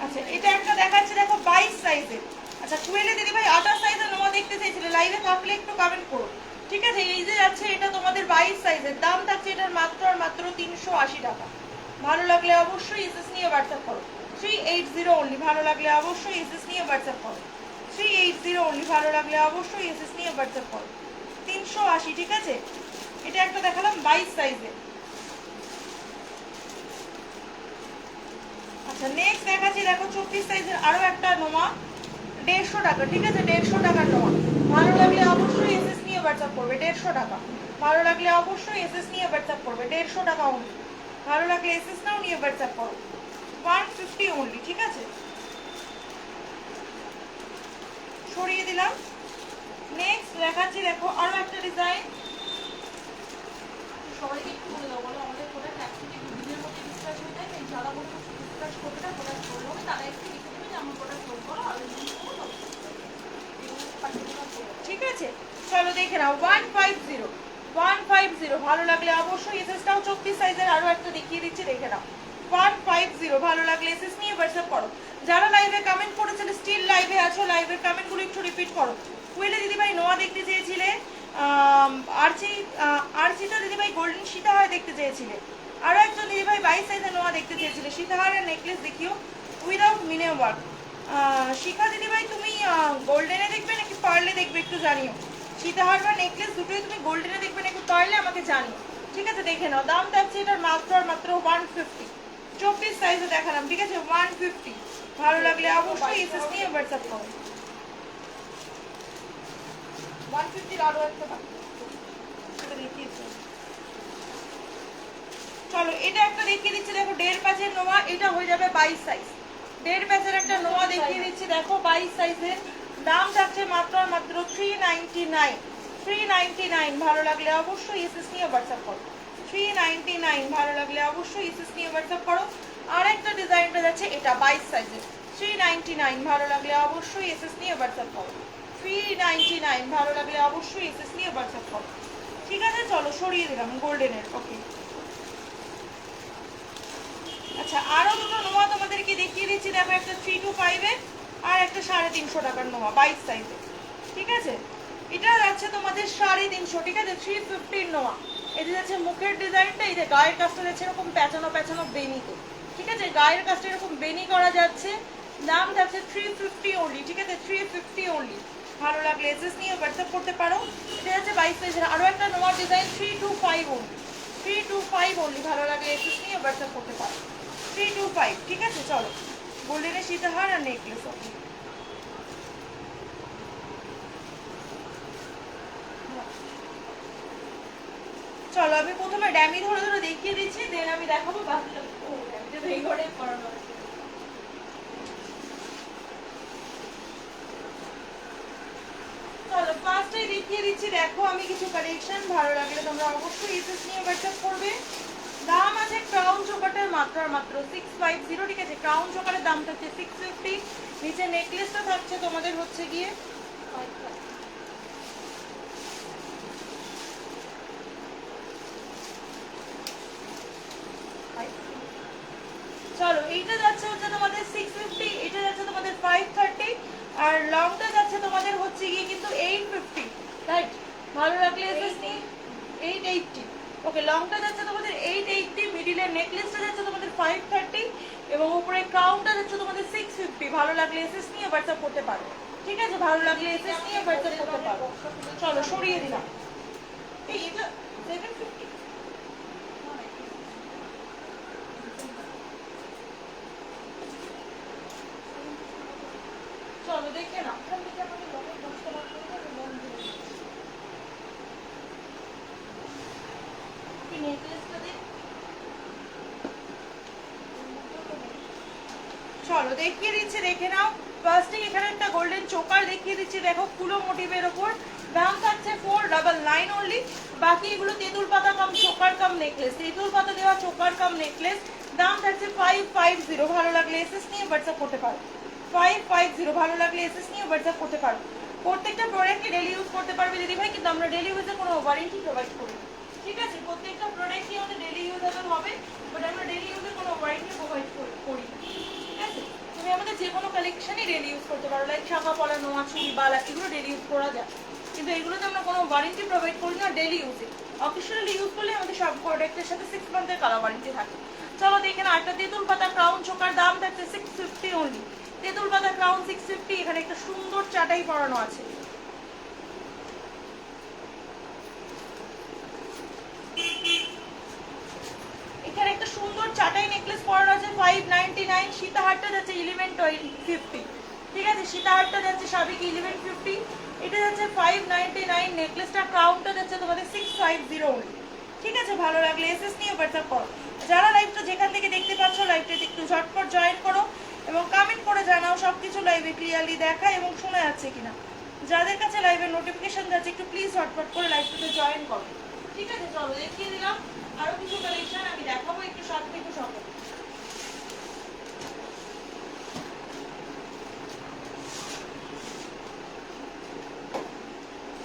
আচ্ছা এটা একটা দেখাচ্ছি, দেখো 22 সাইজের। আচ্ছা টুয়েলে দিদি ভাই 28 সাইজের নোয়া দেখতে চাইছিলে, লাইভে থাকলে একটু কমেন্ট করো, ঠিক আছে? এই যে যাচ্ছে এটা তোমাদের 22 সাইজের, দাম থাকছে এটার মাত্র আর মাত্র 380 টাকা। ভালো লাগলে অবশ্যই এসএস নিয়ে হোয়াটসঅ্যাপ করো। 380 অনলি। ভালো লাগলে অবশ্যই এসএস নিয়ে হোয়াটসঅ্যাপ করো। 380 অনলি। ভালো লাগলে অবশ্যই এসএস নিয়ে হোয়াটসঅ্যাপ করো। 380, ঠিক আছে? এটা একটা দেখালাম 22 সাইজের। আচ্ছা নেক্সট দেখাচ্ছি, দেখো 24 সাইজের আরো একটা নোয়া, 150 টাকা, ঠিক আছে? 150 টাকার নোয়া। ভালো লাগলে অবশ্যই এসএস নিয়ে হোয়াটসঅ্যাপ করবে। 150 টাকা। ভালো লাগলে অবশ্যই এসএস নিয়ে হোয়াটসঅ্যাপ করবে। 150 টাকা অনলি। ভালো লাগলে এসএস নাও নিয়ে হোয়াটসঅ্যাপ করো। 150 অনলি, ঠিক আছে? সরিয়ে দিলাম। নেক্সট দেখাচ্ছি, দেখো আরো একটা ডিজাইন। সবাইকে একটু বলে দাও, বলো আমাদের প্রোডাক্ট অ্যাকচুয়ালি ভিডিওর মধ্যে ডিসকাস হয়ে যায়, যারা বলে ডিসকাস করবে না, প্রোডাক্ট করলো তারা একটু লিখে দেবে যে আমার প্রোডাক্ট করবো আর ঠিক আছে? চলো দেখে নাও 150 150। ভালো লাগলে অবশ্যই এসএসটাও 24 সাইজের আরো একটা দেখিয়ে দিচ্ছি, দেখে নাও 150। ভালো লাগলে এসএস নিয়ে হোয়াটসঅ্যাপ করো। যারা লাইভে কমেন্ট করেছিলে স্টিল লাইভে আছো, লাইভের কমেন্টগুলো একটু রিপিট করো। কুইলে দিদিভাই নোয়া দেখতে চেয়েছিলে, আরচিতা দিদিভাই গোল্ডেন সীতাহার দেখতে চেয়েছিলে, আরো একজন দিদিভাই 22 সাইজের নোয়া দেখতে চেয়েছিলে। সীতাহারের নেকলেস দেখিও উইদাউট মিনে ওয়ার্ক। শিখা দিদিভাই তুমি গোল্ডেনে দেখবে নাকি পার্লে দেখবে একটু জানিও। সীতাহার বা নেকলেস দুটোই তুমি গোল্ডেনে দেখবে নাকি পার্লে আমাকে জানিও, ঠিক আছে? দেখে নাও। দাম থাকছে এটার মাত্র আর মাত্র 150। 24 সাইজে দেখালাম, ঠিক আছে? 150। ভালো লাগলে অবশ্যই এসএস নিয়ে হোয়াটসঅ্যাপ করো। 150 আরো একটা সেটা দেখিয়েছি। চলো এটা একটা দেখিয়ে দিচ্ছি, দেখো 1.5 প্যাচের নোয়া, এটা হয়ে যাবে 22 সাইজ। 1.5 প্যাচের একটা নোয়া দেখিয়ে দিচ্ছি, দেখো 22 সাইজের। দাম থাকছে মাত্র আর মাত্র 399। 399। ভালো লাগলে অবশ্যই এসএস নিয়ে হোয়াটসঅ্যাপ করো। 399। ভালো লাগলে অবশ্যই এসএস নিয়ে হোয়াটসঅ্যাপ করো। আর একটা ডিজাইনটা যাচ্ছে এটা 22 সাইজের, 399। ভালো লাগলে অবশ্যই এসএস নিয়ে হোয়াটসঅ্যাপ করো। 399। ভালো লাগলে অবশ্যই এসএস নিয়ে হোয়াটসঅ্যাপ করো, ঠিক আছে? চলো সরিয়ে দিলাম গোল্ডেনের। ওকে আচ্ছা আরো দুটো নোয়া তোমাদেরকে দেখিয়ে দিচ্ছি, দেখো একটা 325 এর আর একটা 350 টাকার নোয়া 22 সাইজে, ঠিক আছে? এটা যাচ্ছে তোমাদের 350, ঠিক আছে? 350 নোয়া। এটা যাচ্ছে মুখের ডিজাইনটা, এই যে গায়ের কাজটা যাচ্ছে এরকম পেঁচানো পেঁচানো বেনিতে, ঠিক আছে? গায়ের কাজটা এরকম বেনি করা যাচ্ছে। দাম যাচ্ছে 350 অনলি, ঠিক আছে? 350 অনলি। ভালো লাগলে এসএস নিয়ে হোয়াটসঅ্যাপ করতে পারো। এটা যাচ্ছে 22 সাইজের আরো একটা নোয়া ডিজাইন 325 অনলি। 325 অনলি। ভালো লাগলে এসএস নিয়ে হোয়াটসঅ্যাপ করতে পারো। 325, ঠিক আছে? চলো গোল্ডেনের সীতাহার আর নেকলেস। ওকে চলো আমি প্রথমে ড্যামি ধরে ধরে দেখিয়ে দিচ্ছি, দেন আমি দেখাবো বাকিটা। ও ড্যামিটা এই ঘরে পড়ানো আছে। চলো ফার্স্টেই দেখিয়ে দিচ্ছি, দেখো আমি কিছু কালেকশন, ভালো লাগলে তোমরা অবশ্যই এসএস নিয়ে হোয়াটসঅ্যাপ করবে। দাম আছে ক্রাউন চোকারের মাত্র আর মাত্র 650, ঠিক আছে? ক্রাউন চোকারের দাম থাকছে 650। নিচে নেকলেসটা থাকছে তোমাদের হচ্ছে গিয়ে চলো এইটা যাচ্ছে হচ্ছে তোমাদের 650, এটা যাচ্ছে তোমাদের 530, আর লংটা যাচ্ছে তোমাদের হচ্ছে গিয়ে কিন্তু 850, রাইট? ভালো লাগলে এসএস নিয়ে 880। ওকে লংটা যাচ্ছে তোমাদের 880, মিডিলের নেকলেসটা যাচ্ছে তোমাদের 530 এবং উপরে ক্রাউনটা যাচ্ছে তোমাদের 650। ভালো লাগলে এসএস নিয়ে হোয়াটসঅ্যাপ করতে পারো, ঠিক আছে? ভালো লাগলে এসএস নিয়ে হোয়াটসঅ্যাপ করতে পারো। চলো সরিয়ে দিলাম। এই এটা 750। চলো দেখে নাও, ওখান থেকে আমাকে লংয়ের দশটা বার করে দেবে, লং ধরে কি নেকলেসটা দিন। চলো দেখিয়ে দিচ্ছি, দেখে নাও। ফার্স্টে এখানে একটা গোল্ডেন চোকার দেখিয়ে দিচ্ছি, দেখো ফুলো মোটিভের ওপর। দাম থাকছে 499 অনলি। বাকি এগুলো তেঁতুল পাতা কাম চোকার কাম নেকলেস, তেঁতুল পাতা দেওয়া চোকার কাম নেকলেস। দাম থাকছে 550। ভালো লাগলে এসএস নিয়ে হোয়াটসঅ্যাপ করতে পারো। 550 ভালো লাগলে এসএস নিয়ে হোয়াটসঅ্যাপ করতে পারো। প্রত্যেকটা প্রোডাক্টকে ডেলি ইউজ করতে পারবে দিদি ভাই, কিন্তু আমরা ডেলি ইউজে কোনো ওয়ারেন্টি প্রোভাইড করি, ঠিক আছে? প্রত্যেকটা প্রোডাক্টই আমাদের ডেলি ইউজেবল হবে, বাট আমরা ডেলি ইউজে কোনো ওয়ারেন্টি প্রোভাইড করি, ঠিক আছে? তুমি আমাদের যে কোনো কালেকশনই ডেলি ইউজ করতে পারো, লাইক শাখা পলা, নোয়া, চুড়ি, বালা, এগুলো ডেলি ইউজ করা যায়, কিন্তু এগুলোতে আমরা কোনো ওয়ারেন্টি প্রোভাইড করি না ডেলি ইউজে। অফিসিয়ালি ইউজ করলে আমাদের সব প্রোডাক্টের সাথে 6 মান্থের কালার ওয়ারেন্টি থাকে। চলো দেখে না, একটা তেঁতুল পাতা ক্রাউন চোকার, দাম থাকছে 650 অনলি। তেঁতুল পাতা ক্রাউন 650। এখানে একটা সুন্দর চাটাই পরানো আছে, এখানে একটা সুন্দর চাটাই নেকলেস পরানো আছে 599। সীতাহারটা যাচ্ছে 1150, ঠিক আছে? সীতাহারটা যাচ্ছে সাবিক 1150, এটা যাচ্ছে 599। নেকলেসটা ক্রাউনটা যাচ্ছে তোমাদের 650 অনলি, ঠিক আছে? ভালো লাগলে এসএস নিয়ে হোয়াটসঅ্যাপ করো। যারা লাইভটা যেখান থেকে দেখতে পাচ্ছ লাইভটা একটু ঝটপট জয়েন করো এবং কমেন্ট করে জানাও সবকিছু লাইভে ক্লিয়ারলি দেখা এবং শোনা যাচ্ছে কিনা। যাদের কাছে লাইভের নোটিফিকেশন যাচ্ছে একটু প্লিজ ঝটপট করে লাইভটাতে জয়েন করো, ঠিক আছে? চলো দেখিয়ে দিলাম আরো কিছু কালেকশন আমি দেখাবো, একটু সাথে থেকে সকল।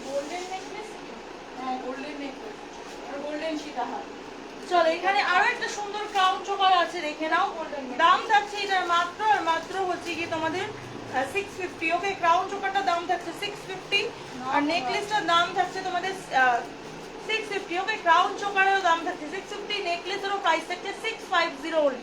গোল্ডেন নেকলেস, হ্যাঁ গোল্ডেন নেকলেস আর গোল্ডেন সীতাহার। চলো এখানে আরো একটা সুন্দর ক্রাউন চোকার আছে, দেখে নাও। দাম থাকছে এটার মাত্র আর মাত্র হচ্ছে কি তোমাদের 650। ওকে, ক্রাউন চোকারটার দাম থাকছে 650 আর নেকলেসটার দাম থাকছে তোমাদের 650। ওকে, ক্রাউন চোকারেরও দাম থাকছে 650, নেকলেসেরও প্রাইস থাকছে 650 অনলি।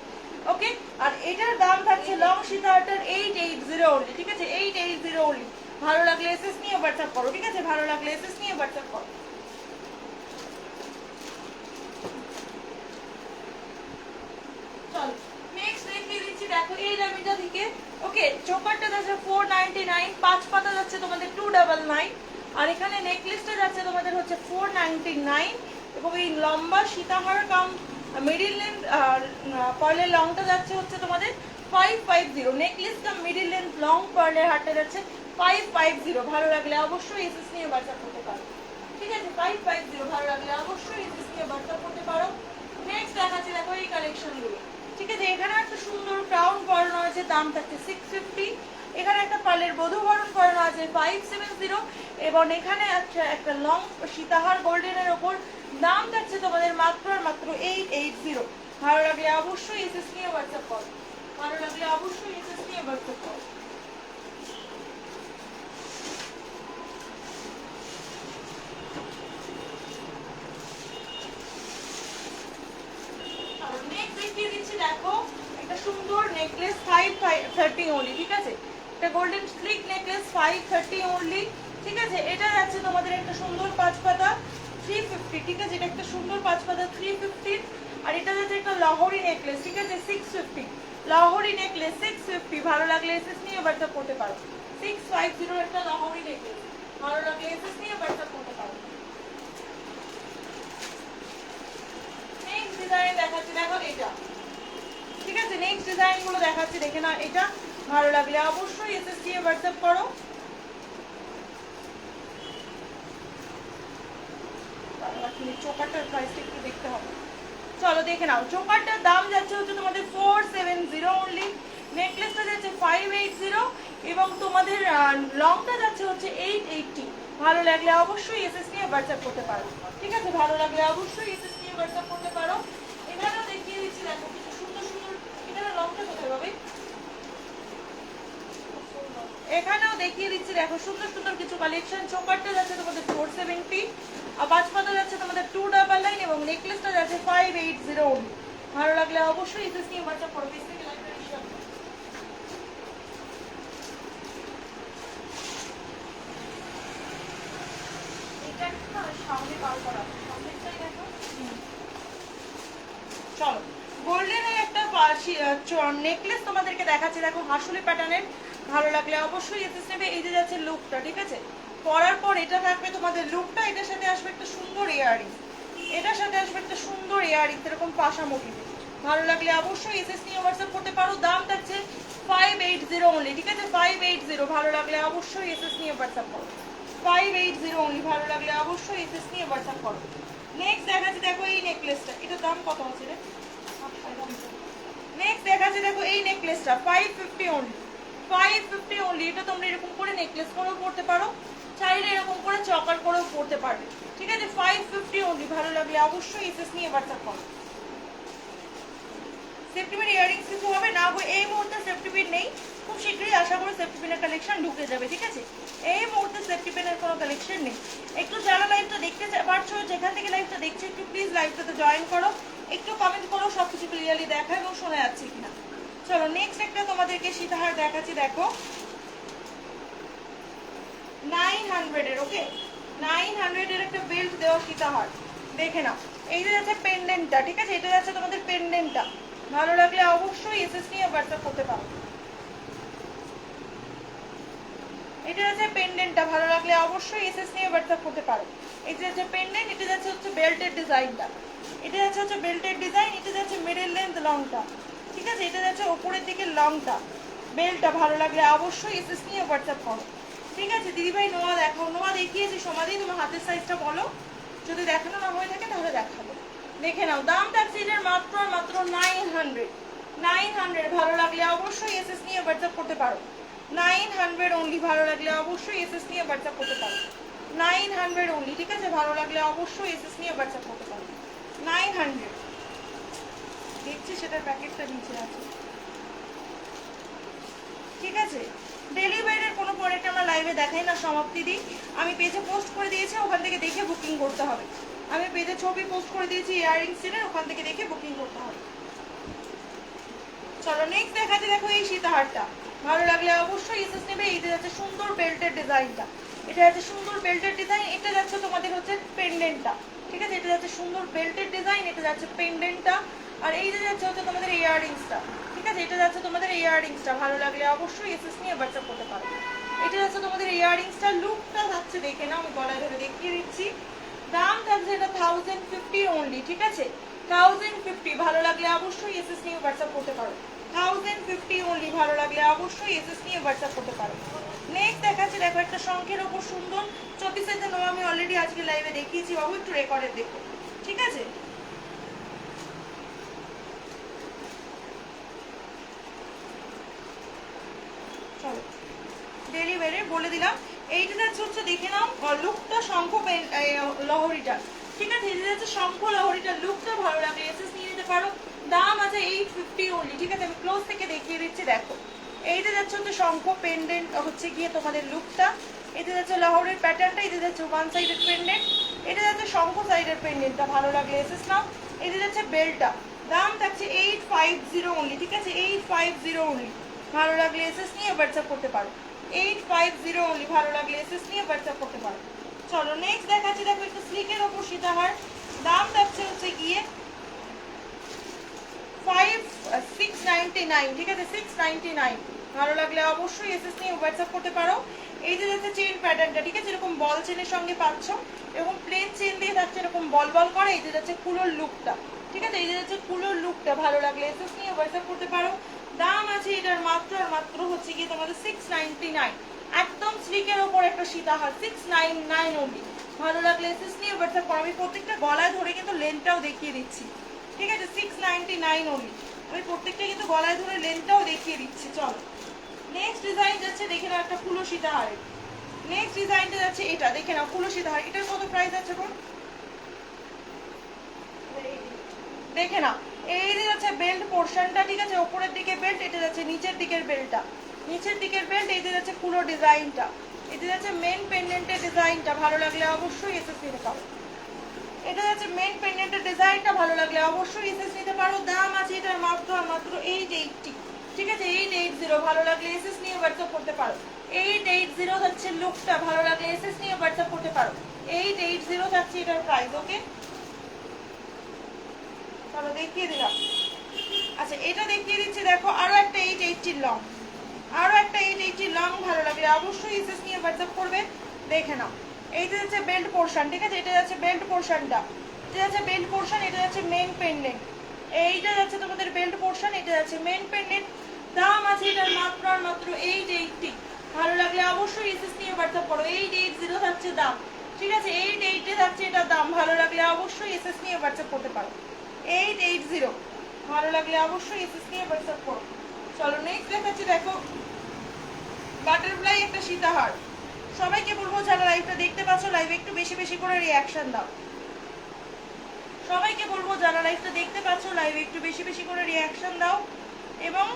ওকে, আর এটার দাম থাকছে লং সীতাহারটার 880 অনলি, ঠিক আছে? 880 অনলি। ভালো লাগলে এসএস নিয়ে হোয়াটসঅ্যাপ করো, ঠিক আছে? ভালো লাগলে এসএস নিয়ে হোয়াটসঅ্যাপ করো। চলো নেক্সট দেখিয়ে দিচ্ছি, দেখো এই দামিটা থেকে। ওকে, চোকারটা যাচ্ছে 499, 5 পাতা যাচ্ছে তোমাদের 299, আর এখানে নেকলেসটা যাচ্ছে তোমাদের হচ্ছে 499 এবং এই লম্বা সীতাহার কাম মিডিল লেন্থ পার্লের লংটা যাচ্ছে হচ্ছে তোমাদের 550। নেকলেস কাম মিডিল লেন্থ লং পার্লের হারটা যাচ্ছে 550। ভালো লাগলে অবশ্যই এসএস নিয়ে হোয়াটসঅ্যাপ করতে পারো, ঠিক আছে? 550 ভালো লাগলে অবশ্যই এসএস নিয়ে হোয়াটসঅ্যাপ করতে পারো। নেক্সট দেখাচ্ছি, দেখো এই কালেকশনগুলো, ঠিক আছে? এখানে একটা সুন্দর ক্রাউন পরানো আছে, দাম থাকছে 650। এখানে একটা পার্লের বধূবরণ পরানো আছে 570 এবং এখানে আছে একটা লং সীতাহার গোল্ডেনের ওপর, দাম থাকছে তোমাদের মাত্র আর মাত্র 880। ভালো লাগলে অবশ্যই এসএস নিয়ে হোয়াটসঅ্যাপ করো, ভালো লাগলে অবশ্যই এসএস নিয়ে হোয়াটসঅ্যাপ করো। দেখো একটা সুন্দর নেকলেস 530 অনলি, ঠিক আছে? এটা গোল্ডেন স্লিক নেকলেস 530 অনলি, ঠিক আছে? এটা যাচ্ছে তোমাদের একটা সুন্দর 5 পাতা 350, ঠিক আছে? এটা একটা সুন্দর 5 পাতা 350 আর এটা যাচ্ছে একটা লাহোরি নেকলেস, ঠিক আছে? 650। লাহোরি নেকলেস 650। ভালো লাগলে এসএস নিয়ে হোয়াটসঅ্যাপ করতে পারো। 650 একটা লাহোরি নেকলেস, ভালো লাগলে এসএস নিয়ে হোয়াটসঅ্যাপ করতে পারো। নেক্সট ডিজাইন দেখাচ্ছি, দেখো এটা, ঠিক আছে? নেক্সট ডিজাইন গুলো দেখাচ্ছি, দেখে না এটা। ভালো লাগলে অবশ্যই এসএস দিয়ে হোয়াটসঅ্যাপ করো। চোকারটার প্রাইসটা একটু দেখতে হবে, চলো দেখে নাও। চোকারটার দাম যাচ্ছে হচ্ছে তোমাদের 470 অনলি, নেকলেসটা যাচ্ছে 580 এবং তোমাদের লংটা যাচ্ছে হচ্ছে 880। ভালো লাগলে অবশ্যই এসএস নিয়ে হোয়াটসঅ্যাপ করতে পারো, ঠিক আছে? ভালো লাগলে অবশ্যই এসএস নিয়ে হোয়াটসঅ্যাপ করতে পারো। এখানেও দেখিয়ে দিচ্ছি, দেখো কিছু সুন্দর সুন্দর। এখানে লংটা কোথায় পাবে? এখানেও দেখিয়ে দিচ্ছি, দেখো সুন্দর সুন্দর কিছু কালেকশন। চোকারটা যাচ্ছে তোমাদের 470 আর 5 পাতা যাচ্ছে তোমাদের 299 এবং নেকলেসটা যাচ্ছে 580। ভালো লাগলে অবশ্যই এসএস নিয়ে হোয়াটসঅ্যাপ করো। পেজ থেকে লাইভটা শেয়ার করো। এটা একটা সামনে বার করা, সামনেটাই দেখো। চলো গোল্ডেনের একটা নেকলেস তোমাদেরকে দেখাচ্ছি, দেখো হাসুলি প্যাটার্নের। ভালো লাগলে অবশ্যই এসএস নেবে। এই যে যাচ্ছে লুকটা, ঠিক আছে? পরার পর এটা থাকবে তোমাদের লুকটা, এটার সাথে আসবে একটা সুন্দর ইয়ারিং, এটার সাথে আসবে একটা সুন্দর ইয়ারিং এরকম পাশা মোটিভে। ভালো লাগলে অবশ্যই এসএস নিয়ে হোয়াটসঅ্যাপ করতে পারো। দাম থাকছে 580 অনলি, ঠিক আছে 580। ভালো লাগলে অবশ্যই এসএস নিয়ে হোয়াটসঅ্যাপ করো। 580 অনলি, ভালো লাগলে অবশ্যই এসএস নিয়ে হোয়াটসঅ্যাপ করো। নেক্সট দেখাচ্ছি দেখো এই নেকলেসটা, এটার দাম কত আছে রে? নেক্সট দেখাচ্ছি দেখো এই নেকলেসটা 550 অনলি, 550 অনলি। এটা তোমরা এরকম করে নেকলেস করেও পড়তে পারো, চাইলে এরকম করে চকার করেও পড়তে পারবে, ঠিক আছে 550 অনলি। ভালো লাগলে অবশ্যই এসএস নিয়ে হোয়াটসঅ্যাপ করো। সেফটিপিন ইয়ারিংস কিছু হবে না গো, এই মুহূর্তে সেফটিপিন নেই, খুব শীঘ্রই আশা করি সেফটিপিনের কালেকশন ঢুকে যাবে, ঠিক আছে এই মুহূর্তে সেফটিপিনের কোনো কালেকশন নেই। একটু যারা লাইভটা দেখতে পারছো, যেখান থেকে লাইভটা দেখছো একটু প্লিজ লাইভটাতে জয়েন করো, একটু কমেন্ট করো সবকিছু ক্লিয়ারলি দেখা এবং শোনা যাচ্ছে কিনা। চলো নেক্সট একটা তোমাদেরকে সীতাহার দেখাচ্ছি দেখো 900 এর, ওকে 900 এর একটা বেল্ট দেওয়া সীতাহার, দেখে নাও। এই যে যাচ্ছে পেন্ডেন্টটা, ঠিক আছে এটা যাচ্ছে তোমাদের পেন্ডেন্টটা। ভালো লাগলে অবশ্যই এসএস নিয়ে হোয়াটসঅ্যাপ করতে পারো। এটা যাচ্ছে পেন্ডেন্টটা, ভালো লাগলে অবশ্যই এসএস নিয়ে হোয়াটসঅ্যাপ করতে পারো। এটা যাচ্ছে পেন্ডেন্ট, এটা যাচ্ছে হচ্ছে বেল্টের ডিজাইনটা, এটা যাচ্ছে হচ্ছে বেল্টের ডিজাইন, এটা যাচ্ছে মিডল লেন্থ লংটা, ঠিক আছে এটা যাচ্ছে উপরের দিকে লংটা বেল্টটা। ভালো লাগলে অবশ্যই এসএস নিয়ে হোয়াটসঅ্যাপ করো, ঠিক আছে দিদিভাই। নোয়া দেখো, নোয়া দেখিয়েছি সমাধি, তোমার হাতের সাইজটা বলো, যদি দেখানো না হয়ে থাকে তাহলে দেখাবো। দেখে নাও দাম থাকছে এটার মাত্র আর মাত্র 900, 900। ভালো লাগলে অবশ্যই এসএস নিয়ে হোয়াটসঅ্যাপ করতে পারো, 900 অনলি। ভালো লাগলে অবশ্যই এসএস নিয়ে হোয়াটসঅ্যাপ করতে পারো, 900 অনলি, ঠিক আছে ভালো লাগলে অবশ্যই এসএস নিয়ে হোয়াটসঅ্যাপ করতে পারো 900। দেখছি সেটার প্যাকেটটা নিচে আছে, ঠিক আছে। ডেলিভারির কোনো প্রোডাক্ট আমরা লাইভে দেখাই না, সমাপ্তি দিই। আমি পেজে পোস্ট করে দিয়েছি, ওখান থেকে দেখে বুকিং করতে হবে। আমি পেজে ছবি পোস্ট করে দিয়েছি ইয়াররিংস এর, ওখান থেকে দেখে বুকিং করতে হবে। চলো নেক্সট দেখাচ্ছি দেখো এই সীতাহারটা, ভালো লাগলে অবশ্যই এসএস নেবে। এইটা যাচ্ছে সুন্দর বেল্টের ডিজাইনটা, এটা যাচ্ছে সুন্দর বেল্টের ডিজাইন, এটা যাচ্ছে তোমাদের হচ্ছে পেন্ডেন্টটা, ঠিক আছে এটা যাচ্ছে সুন্দর বেল্টের ডিজাইন, এটা যাচ্ছে পেন্ডেন্টটা। আর এই যে যাচ্ছে হচ্ছে তোমাদের ইয়াররিংসটা, ঠিক আছে এটা যাচ্ছে তোমাদের ইয়াররিংসটা। ভালো লাগলে অবশ্যই এসএস নিয়ে হোয়াটসঅ্যাপ করতে পারো। এটা যাচ্ছে তোমাদের ইয়াররিংসটা, লুকটা যাচ্ছে দেখে নাও, আমি গলায় ধরে দেখিয়ে দিচ্ছি। দাম থাকছে এটা 1050 অনলি, ঠিক আছে 1050। ভালো লাগলে অবশ্যই এসএস নিয়ে হোয়াটসঅ্যাপ করতে পারো, 1050 অনলি। ভালো লাগলে অবশ্যই এসএস নিয়ে হোয়াটসঅ্যাপ করতে পারো। নেক্সট দেখাচ্ছি দেখো একটা শঙ্খের ওপর সুন্দর 24 নো, আমি অলরেডি আজকে লাইভে দেখিয়েছি বাবু, একটু রেকর্ডে দেখো, ঠিক আছে চলো ডেলিভারি বলে দিলাম। এইটা যাচ্ছে হচ্ছে দেখে নাও লুকটা, শঙ্খ লহরিটা, ঠিক আছে এটা যাচ্ছে শঙ্খ লহরিটা লুকটা। ভালো লাগলে এসএস নিয়ে নিতে পারো, দাম আছে 850 অনলি, ঠিক আছে আমি ক্লোজ থেকে দেখিয়ে দিচ্ছি দেখো। এইটা যাচ্ছে হচ্ছে শঙ্খ পেন্ডেন্ট হচ্ছে গিয়ে তোমাদের লুকটা, এটা যাচ্ছে লাহোরের প্যাটার্নটা, এটা যাচ্ছে ওয়ান সাইডের পেন্ডেন্ট, এটা যাচ্ছে শঙ্খ সাইডের পেন্ডেন্টটা। ভালো লাগলে এসএস নাও। এটা যাচ্ছে বেল্টটা, দাম থাকছে 850 অনলি, ঠিক আছে 850 অনলি। ভালো লাগলে এসএস নিয়ে হোয়াটসঅ্যাপ করতে পারো, 850 অনলি। ভালো লাগলে এসএস নিয়ে হোয়াটসঅ্যাপ করতে পারো। চলো নেক্সট দেখাচ্ছি দেখো একটু স্লিকের ওপর সীতাহার, দাম থাকছে হচ্ছে গিয়ে 699, ঠিক আছে 699। ভালো লাগলে অবশ্যই এসএস নিয়ে হোয়াটসঅ্যাপ করতে পারো। এই যে যাচ্ছে চেন প্যাটার্নটা, ঠিক আছে এরকম বল চেনের সঙ্গে পাচ্ছ, এরকম প্লেন চেন দিয়ে থাকছে এরকম বল বল করে। এই যে যাচ্ছে কুলোর লুকটা, ঠিক আছে এই যে যাচ্ছে কুলোর লুকটা। ভালো লাগলে এসএস নিয়ে হোয়াটসঅ্যাপ করতে পারো। দাম আছে এটার মাত্র আর মাত্র হচ্ছে গিয়ে তোমাদের 699, একদম স্লিকের ওপর একটা সীতাহার 699 অনলি। ভালো লাগলে এসএস নিয়ে হোয়াটসঅ্যাপ করো। আমি প্রত্যেকটা গলায় ধরে কিন্তু লেন্থটাও দেখিয়ে দিচ্ছি, ঠিক আছে 699 অনলি। আমি প্রত্যেকটা কিন্তু গলায় ধরে লেন্থটাও দেখিয়ে দিচ্ছি। চলো নেক্সট ডিজাইন যাচ্ছে দেখে নাও একটা ফুলো সীতাহারের। নেক্সট ডিজাইনটা যাচ্ছে এটা, দেখে নাও ফুলো সীতাহার। এটার কত প্রাইস আছে কোন দেখে নাও। এই যে যাচ্ছে বেল্ট পোর্শনটা, ঠিক আছে উপরের দিকে বেল্ট, এটা যাচ্ছে নিচের দিকের বেল্টটা, নিচের দিকের বেল্ট। এই যে যাচ্ছে পুরো ডিজাইনটা, এটা যাচ্ছে মেন পেন্ডেন্টের ডিজাইনটা। ভালো লাগলে অবশ্যই এসএস নিতে পারো। এটা যাচ্ছে মেন পেন্ডেন্টের ডিজাইনটা, ভালো লাগলে অবশ্যই এসএস নিতে পারো। দাম আছে এটার মাত্র আর মাত্র 880, ঠিক আছে 880। ভালো লাগলে এসএস নিয়ে হোয়াটসঅ্যাপ করতে পারো। 880 হচ্ছে লুকটা, ভালো লাগলে এসএস নিয়ে হোয়াটসঅ্যাপ করতে পারো। 880 থাকছে এটার প্রাইস, ওকে চলো দেখিয়ে দিলাম। আচ্ছা এটা দেখিয়ে দিচ্ছি দেখো, আরো একটা 880 লং, আরো একটা 880 লং। ভালো লাগলে অবশ্যই এসএস নিয়ে হোয়াটসঅ্যাপ করবে, দেখে নাও। এইটা যাচ্ছে বেল্ট পোর্শন, ঠিক আছে এটা যাচ্ছে বেল্ট পোর্শনটা, এটা যাচ্ছে বেল্ট পোর্শন, এটা যাচ্ছে মেন পেন্ডেন্ট। এইটা যাচ্ছে তোমাদের বেল্ট পোর্শন, এটা যাচ্ছে মেন পেন্ডেন্ট। দাম আছে এটার মাত্র আর মাত্র 880। ভালো লাগলে অবশ্যই এসএস নিয়ে হোয়াটসঅ্যাপ করো। 880 থাকছে দাম, ঠিক আছে? 880 থাকছে এটার দাম। ভালো লাগলে অবশ্যই এসএস নিয়ে হোয়াটসঅ্যাপ করতে পারো। 880 ভালো লাগলে অবশ্যই এসএস নিয়ে হোয়াটসঅ্যাপ করো। চলো নেক্সট দেখাচ্ছি, দেখো বাটারফ্লাই একটা সীতাহার। সবাইকে বলবো যারা লাইভটা দেখতে পাচ্ছ লাইভে একটু বেশি বেশি করে রিয়াকশন দাও। সবাইকে বলবো যারা লাইভটা দেখতে পাচ্ছ লাইভে একটু বেশি বেশি করে রিয়াকশন দাও এবং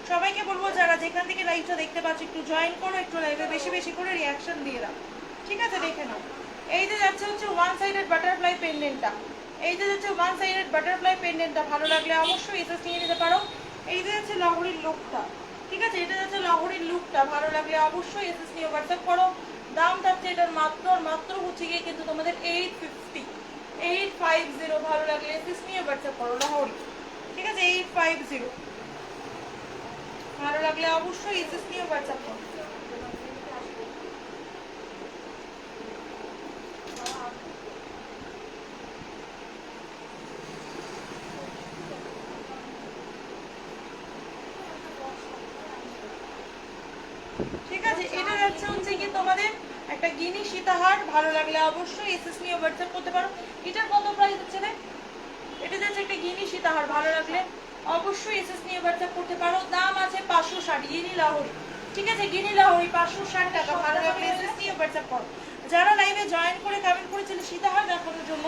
সবাইকে বলবো যারা যেখান থেকে লাইভটা দেখতে পাচ্ছ একটু জয়েন করো, একটু লাইভে বেশি বেশি করে রিয়াকশন দিয়ে দাও, ঠিক আছে? দেখে নাও। এই যে যাচ্ছে হচ্ছে ওয়ান সাইডেড বাটারফ্লাই পেন্ডেন্টটা, এই যে যাচ্ছে ওয়ান সাইডেড বাটারফ্লাই পেন্ডেন্টটা। ভালো লাগলে অবশ্যই এসএস নিয়ে নিতে পারো। এই যে যাচ্ছে লহরির লুকটা, ঠিক আছে? এটা যাচ্ছে লহরির লুকটা। ভালো লাগলে অবশ্যই এসএস নিয়ে হোয়াটসঅ্যাপ করো। দাম থাকছে এটার মাত্র মাত্র হচ্ছে গিয়ে কিন্তু তোমাদের 850, 850। ভালো লাগলে এসএস নিয়ে হোয়াটসঅ্যাপ করো লহরি, ঠিক আছে? 850 ভালো লাগলে অবশ্যই এসএস নিয়ে হোয়াটসঅ্যাপ করো। ঠিক আছে, এটা যাচ্ছে হচ্ছে কি তোমাদের একটা গিনি সীতাহার। ভালো লাগলে অবশ্যই এসএস নিয়ে হোয়াটসঅ্যাপ করতে পারো। এটার কত প্রাইস হচ্ছে রে? এটা যাচ্ছে একটা গিনি সীতাহার। ভালো লাগলে অবশ্যই এসএস নিয়ে হোয়াটসঅ্যাপ করতে পারো। দাম আছে 560, গিনি লাহোরি, ঠিক আছে? গিনি লাহোরি 560 টাকা। ভালো লাগলে এসএস নিয়ে হোয়াটসঅ্যাপ করো। যারা লাইভে জয়েন করে কমেন্ট করেছিল সীতাহার দেখানোর জন্য,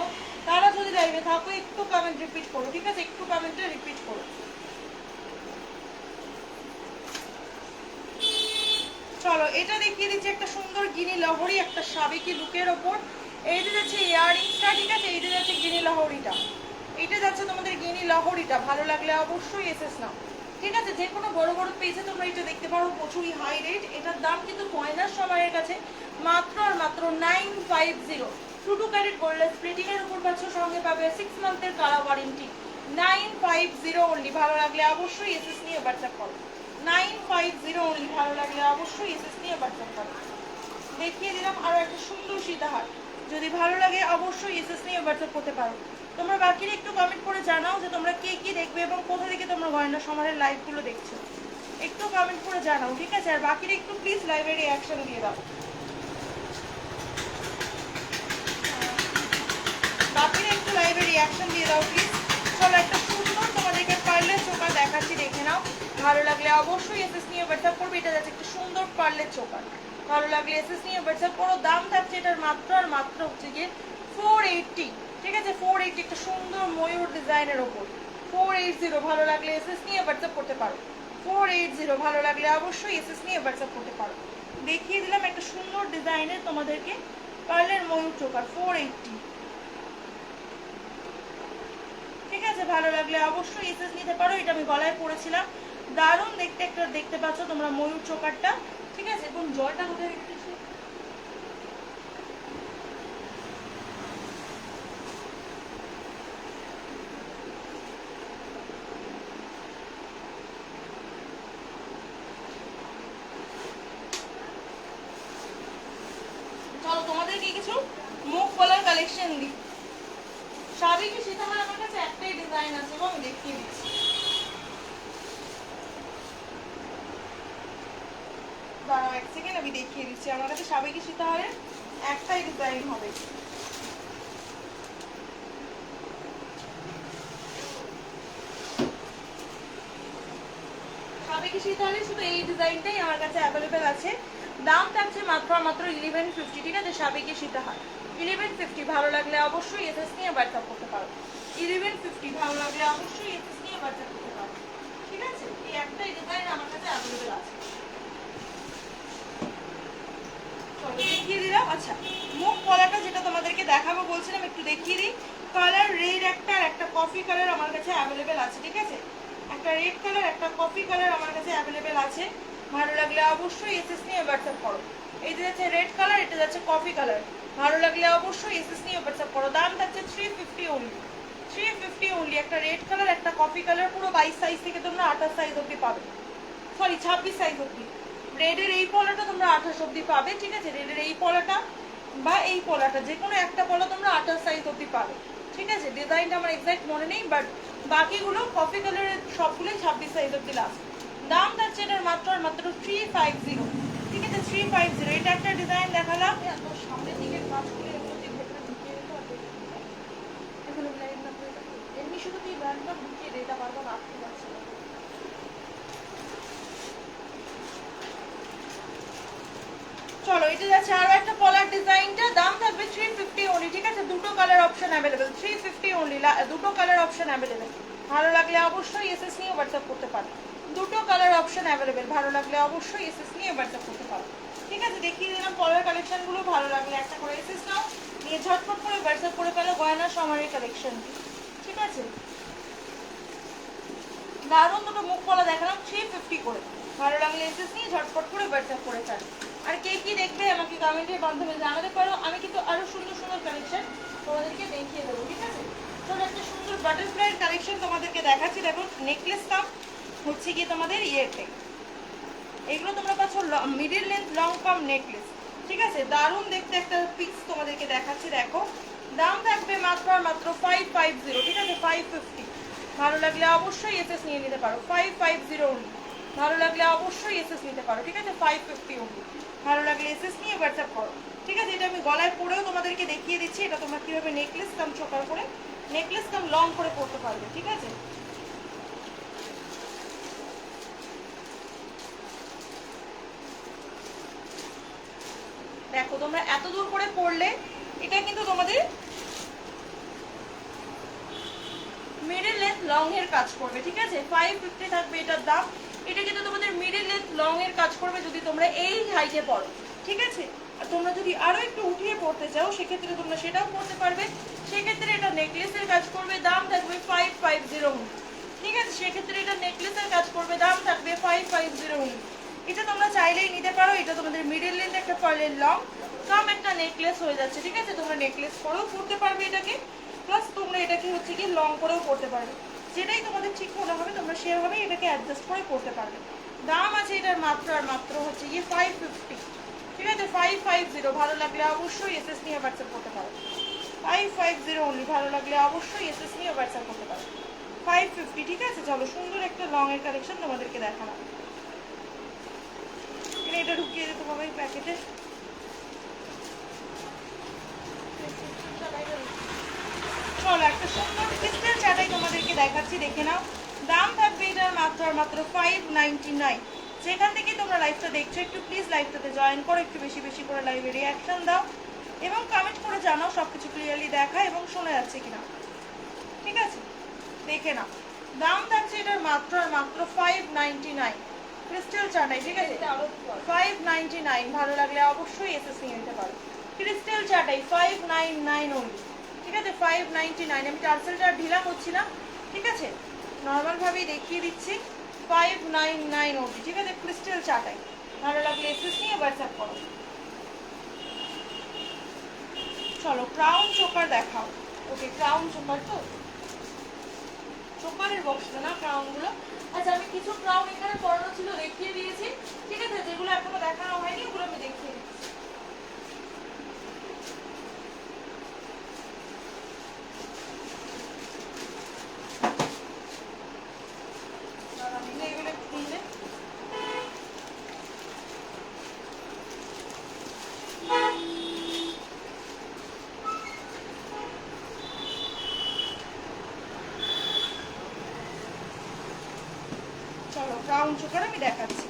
তারা যদি লাইভে থাকো একটু কমেন্ট রিপিট করো, ঠিক আছে? একটু কমেন্টে রিপিট করো। চলো এটা দেখিয়ে দিচ্ছি একটা সুন্দর গিনি লাহোরি, একটা সাবেকি লুকের ওপর। এইটা যাচ্ছে ইয়াররিংসটা, ঠিক আছে? এইটা যাচ্ছে গিনি লাহোরিটা, এইটা যাচ্ছে তোমাদের গিনি লাহোরিটা। ভালো লাগলে অবশ্যই এসএস নাও, ঠিক আছে? যে কোনো বড় বড় পেজে তোমরা এটা দেখতে পারো, প্রচুরই হাই রেট। এটার দাম কিন্তু গয়নার সময়ের কাছে মাত্র আর মাত্র 950। 2 ক্যারেট গোল্ডলেস প্লেটিং এর উপর পাচ্ছ, সঙ্গে পাবে 6 মান্থের কালার ওয়ারেন্টি। 950 অনলি। ভালো লাগলে অবশ্যই এসএস নিয়ে হোয়াটসঅ্যাপ করো। 950 অনলি। ভালো লাগলে অবশ্যই এসএস নিয়ে হোয়াটসঅ্যাপ করো। দেখিয়ে দিলাম আরো একটা সুন্দর সীতাহার। যদি ভালো লাগে অবশ্যই এসএস নিয়ে হোয়াটসঅ্যাপ করতে পারো। তোমরা বাকিরা একটু কমেন্ট করে জানাও যে তোমরা কে কি দেখবে এবং কোথা থেকে তোমরা গয়না সমারের লাইভগুলো দেখছো। একটু কমেন্ট করে জানাও, ঠিক আছে? আর বাকিরা একটু প্লিজ লাইভে রিঅ্যাকশন দিয়ে দাও। বাকিরা একটু লাইভে রিঅ্যাকশন দিয়ে দাও প্লিজ। চলো একটা সুন্দর তোমাদেরকে পার্লের চোকার দেখাচ্ছি, দেখে নাও। ভালো লাগলে অবশ্যই এসএস নিয়ে হোয়াটসঅ্যাপ করবে। এটা যাচ্ছে একটা সুন্দর পার্লের চোকার। ভালো লাগলে এসএস নিয়ে হোয়াটসঅ্যাপ করো। দাম থাকছে এটার মাত্র আর মাত্র হচ্ছে গিয়ে 480, ঠিক আছে? 480 একটা সুন্দর ময়ূর ডিজাইনের ওপর 480। ভালো লাগলে এসএস নিয়ে হোয়াটসঅ্যাপ করতে পারো। 480 ভালো লাগলে অবশ্যই এসএস নিয়ে হোয়াটসঅ্যাপ করতে পারো। দেখিয়ে দিলাম একটা সুন্দর ডিজাইনের তোমাদেরকে পার্লের ময়ূর চোকার 480, ঠিক আছে? ভালো লাগলে অবশ্যই এসএস নিতে পারো। এটা আমি গলায় পরেছিলাম, দারুণ দেখতে একটা দেখতে পাচ্ছ তোমরা ময়ূর চোকারটা, ঠিক আছে? এবং জলটা কোথায় রেখেছি? চলো তোমাদেরকে কিছু মুখ ফলার কালেকশন দিই। সাবেকি সীতাহার আমার কাছে একটাই ডিজাইন আছে এবং আমি দেখিয়ে দিচ্ছি। দাঁড়াও এক সেকেন্ড, আমি দেখিয়ে দিচ্ছি। আমার কাছে সাবেকি সীতাহারের একটাই ডিজাইন হবে। সাবেকি সীতাহারের শুধু এই ডিজাইনটাই আমার কাছে অ্যাভেলেবেল আছে। দাম থাকছে মাত্র মাত্র 1150, ঠিক আছে? সাবেকি সীতাহার 1150। ভালো লাগলে অবশ্যই এসএস নিয়ে হোয়াটসঅ্যাপ করতে পারো। 1150 ভালো লাগলে অবশ্যই এসএস নিয়ে হোয়াটসঅ্যাপ করতে পারো, ঠিক আছে? এই একটাই ডিজাইন আমার কাছে অ্যাভেলেবেল আছে। চলো দেখিয়ে দিলাম। আচ্ছা, মুখ পলাটা যেটা তোমাদেরকে দেখাবো বলছিলাম, একটু দেখিয়ে দিই। কালার রেড একটা আর একটা কফি কালার আমার কাছে অ্যাভেলেবেল আছে, ঠিক আছে? একটা রেড কালার একটা কফি কালার আমার কাছে অ্যাভেলেবেল আছে। ভালো লাগলে অবশ্যই এসএস নিয়ে হোয়াটসঅ্যাপ করো। এই যে যাচ্ছে রেড কালার, এটা যাচ্ছে কফি কালার। ভালো লাগলে অবশ্যই এসএস নিয়ে হোয়াটসঅ্যাপ করো। দাম থাকছে 350 অনলি, 350 অনলি। একটা রেড কালার একটা কফি কালার, পুরো 22 সাইজ থেকে তোমরা 28 সাইজ অব্দি পাবে, সরি 26 সাইজ অব্দি। রেডের এই পলাটা তোমরা 28 অব্দি পাবে, ঠিক আছে? রেডের এই পলাটা বা এই পলাটা যে কোনো একটা পলা তোমরা 28 সাইজ অব্দি পাবে, ঠিক ঠিক আছে, ডিজাইনটা আমার এক্সাক্ট মনে নেই, বাট বাকিগুলো কফি কালারের সবগুলোই 26 সাইজ অব্দি লাস্ট। দাম যাচ্ছে এটার মাত্র আর মাত্র 350, ঠিক আছে 350। এটা একটা ডিজাইন দেখালাম, সামনের দিকের কাজগুলো এগুলো দিয়ে ভেতরে ঢুকিয়ে দিতে হবে, এগুলো লাইন না করে এমনি শুধু তুই ব্র্যান্ডটা ঢুকিয়ে দে, এটা বারবার রাখতে পারছে না। চলো এটা যাচ্ছে আরো একটা কলার ডিজাইনটা, দাম থাকবে 350 অনলি, ঠিক আছে দুটো কালার অপশন অ্যাভেলেবেল, 350 অনলি, দুটো কালার অপশন অ্যাভেলেবেল। ভালো লাগলে অবশ্যই এসএস নিয়ে হোয়াটসঅ্যাপ করতে পারো, দুটো কালার অপশন অ্যাভেলেবেল, ভালো লাগলে অবশ্যই এসএস নিয়ে হোয়াটসঅ্যাপ করতে পারো, ঠিক আছে। দেখিয়ে দিলাম কলার কালেকশনগুলো, ভালো লাগলে একটা করে এসএস নাও, নিয়ে ঝটপট করে হোয়াটসঅ্যাপ করে ফেলো গয়নার সামারি কালেকশন, ঠিক আছে। দারুণ দুটো মুখ পলা দেখালাম 350 করে, ভালো লাগলে এসএস নিয়ে ঝটপট করে হোয়াটসঅ্যাপ করে ফেলো। আর কে কি দেখবে আমাকে কমেন্টের মাধ্যমে জানাতে পারো, আমি কিন্তু আরো সুন্দর সুন্দর কালেকশন তোমাদেরকে দেখিয়ে দেবো, ঠিক আছে। চলো একটা সুন্দর বাটারফ্লাই কালেকশন তোমাদেরকে দেখাচ্ছি, দেখো নেকলেসটা হচ্ছে কি তোমাদের ইয়েতে, এগুলো তোমরা পাচ্ছ মিডিল লেন্থ লং পাম নেকলেস, ঠিক আছে দারুণ দেখতে একটা পিস তোমাদেরকে দেখাচ্ছি, দেখো দাম থাকবে মাত্র আর মাত্র 550, ঠিক আছে 550। ভালো লাগলে অবশ্যই এসএস নিয়ে নিতে পারো, 550 অনলি, ভালো লাগলে অবশ্যই এসএস নিতে পারো, ঠিক আছে 550 অনলি, ভালো লাগলে এসএস নিয়ে হোয়াটসঅ্যাপ করো, ঠিক আছে। এটা আমি গলায় পরেও তোমাদেরকে দেখিয়ে দিচ্ছি, এটা তোমরা কিভাবে নেকলেস কাম চোকার করে, নেকলেস কাম লং করে পরতে পারবে, ঠিক আছে। দেখো তোমরা এত দূর করে পড়লে এটা কিন্তু তোমাদের মিডল লেন্থ লং এর কাজ করবে, ঠিক আছে 550 থাকবে এটার দাম। এটা কিন্তু তোমাদের মিডল লেন্থ লং এর কাজ করবে যদি তোমরা এই হাইটে পড়ো, ঠিক আছে। আর তোমরা যদি আরো একটু উঠিয়ে পড়তে চাও সেক্ষেত্রে তোমরা সেটাও করতে পারবে, সেক্ষেত্রে এটা নেকলেসের কাজ করবে, দাম থাকবে 550, ঠিক আছে। সেক্ষেত্রে এটা নেকলেসের কাজ করবে, দাম থাকবে 550। এটা তোমরা চাইলেই নিতে পারো, এটা তোমাদের মিডল লেন্থ একটা পার্লের লং কাম একটা নেকলেস হয়ে যাচ্ছে, ঠিক আছে। তোমরা নেকলেস করেও পড়তে পারবে এটাকে, প্লাস তোমরা এটাকে হচ্ছে কি লং করেও করতে পারবে, যেটাই তোমাদের ঠিক মনে হবে তোমরা সেভাবে এটাকে অ্যাডজাস্ট করে করতে পারবে। দাম আছে এটার মাত্র আর মাত্র হচ্ছে গিয়ে 550, ঠিক আছে 550। ভালো লাগলে অবশ্যই এসএস নিয়ে হোয়াটসঅ্যাপ করতে পারো, 550 অনলি, ভালো লাগলে অবশ্যই এসএস নিয়ে হোয়াটসঅ্যাপ করতে পারো 550, ঠিক আছে। চলো সুন্দর একটা লং এর কালেকশন তোমাদেরকে দেখালাম, এটা ঢুকিয়ে দিতে হবে এই প্যাকেটে। চলো একটা সুন্দর ক্রিস্টাল চাটাই তোমাদেরকে দেখাচ্ছি, দেখে নাও। দাম থাকবে এটার মাত্র আর মাত্র 599। যেখান থেকে তোমরা লাইভটা দেখছো একটু প্লিজ লাইভটাতে জয়েন করো, একটু বেশি বেশি করে লাইভে রিয়াকশন দাও এবং কমেন্ট করে জানাও সবকিছু ক্লিয়ারলি দেখা এবং শোনা যাচ্ছে কিনা, ঠিক আছে দেখে নাও। দাম থাকছে এটার মাত্র আর মাত্র 599 ক্রিস্টাল চাটাই, ঠিক আছে 599। ভালো লাগলে অবশ্যই এসএস নিয়ে নিতে পারো, ক্রিস্টাল চাটাই 599 অনলি, ঠিক আছে 599। আমি টার্সেলটা ঢিলা করছি না, ঠিক আছে নর্মাল ভাবেই দেখিয়ে দিচ্ছি, 599 অবধি, ঠিক আছে ক্রিস্টাল চাটাই। ভালো লাগলে এসএস নিয়ে হোয়াটসঅ্যাপ করো। চলো ক্রাউন চোকার দেখাও, ওকে ক্রাউন চোকার, তো চোকারের বক্সটা না ক্রাউনগুলো। আচ্ছা আমি কিছু ক্রাউন এখানে পরানো ছিল দেখিয়ে দিয়েছি, ঠিক আছে যেগুলো এখনো দেখানো হয়নি ওগুলো আমি দেখিয়ে দিচ্ছি। চলো ক্রাউন চোকার আমি দেখাচ্ছি,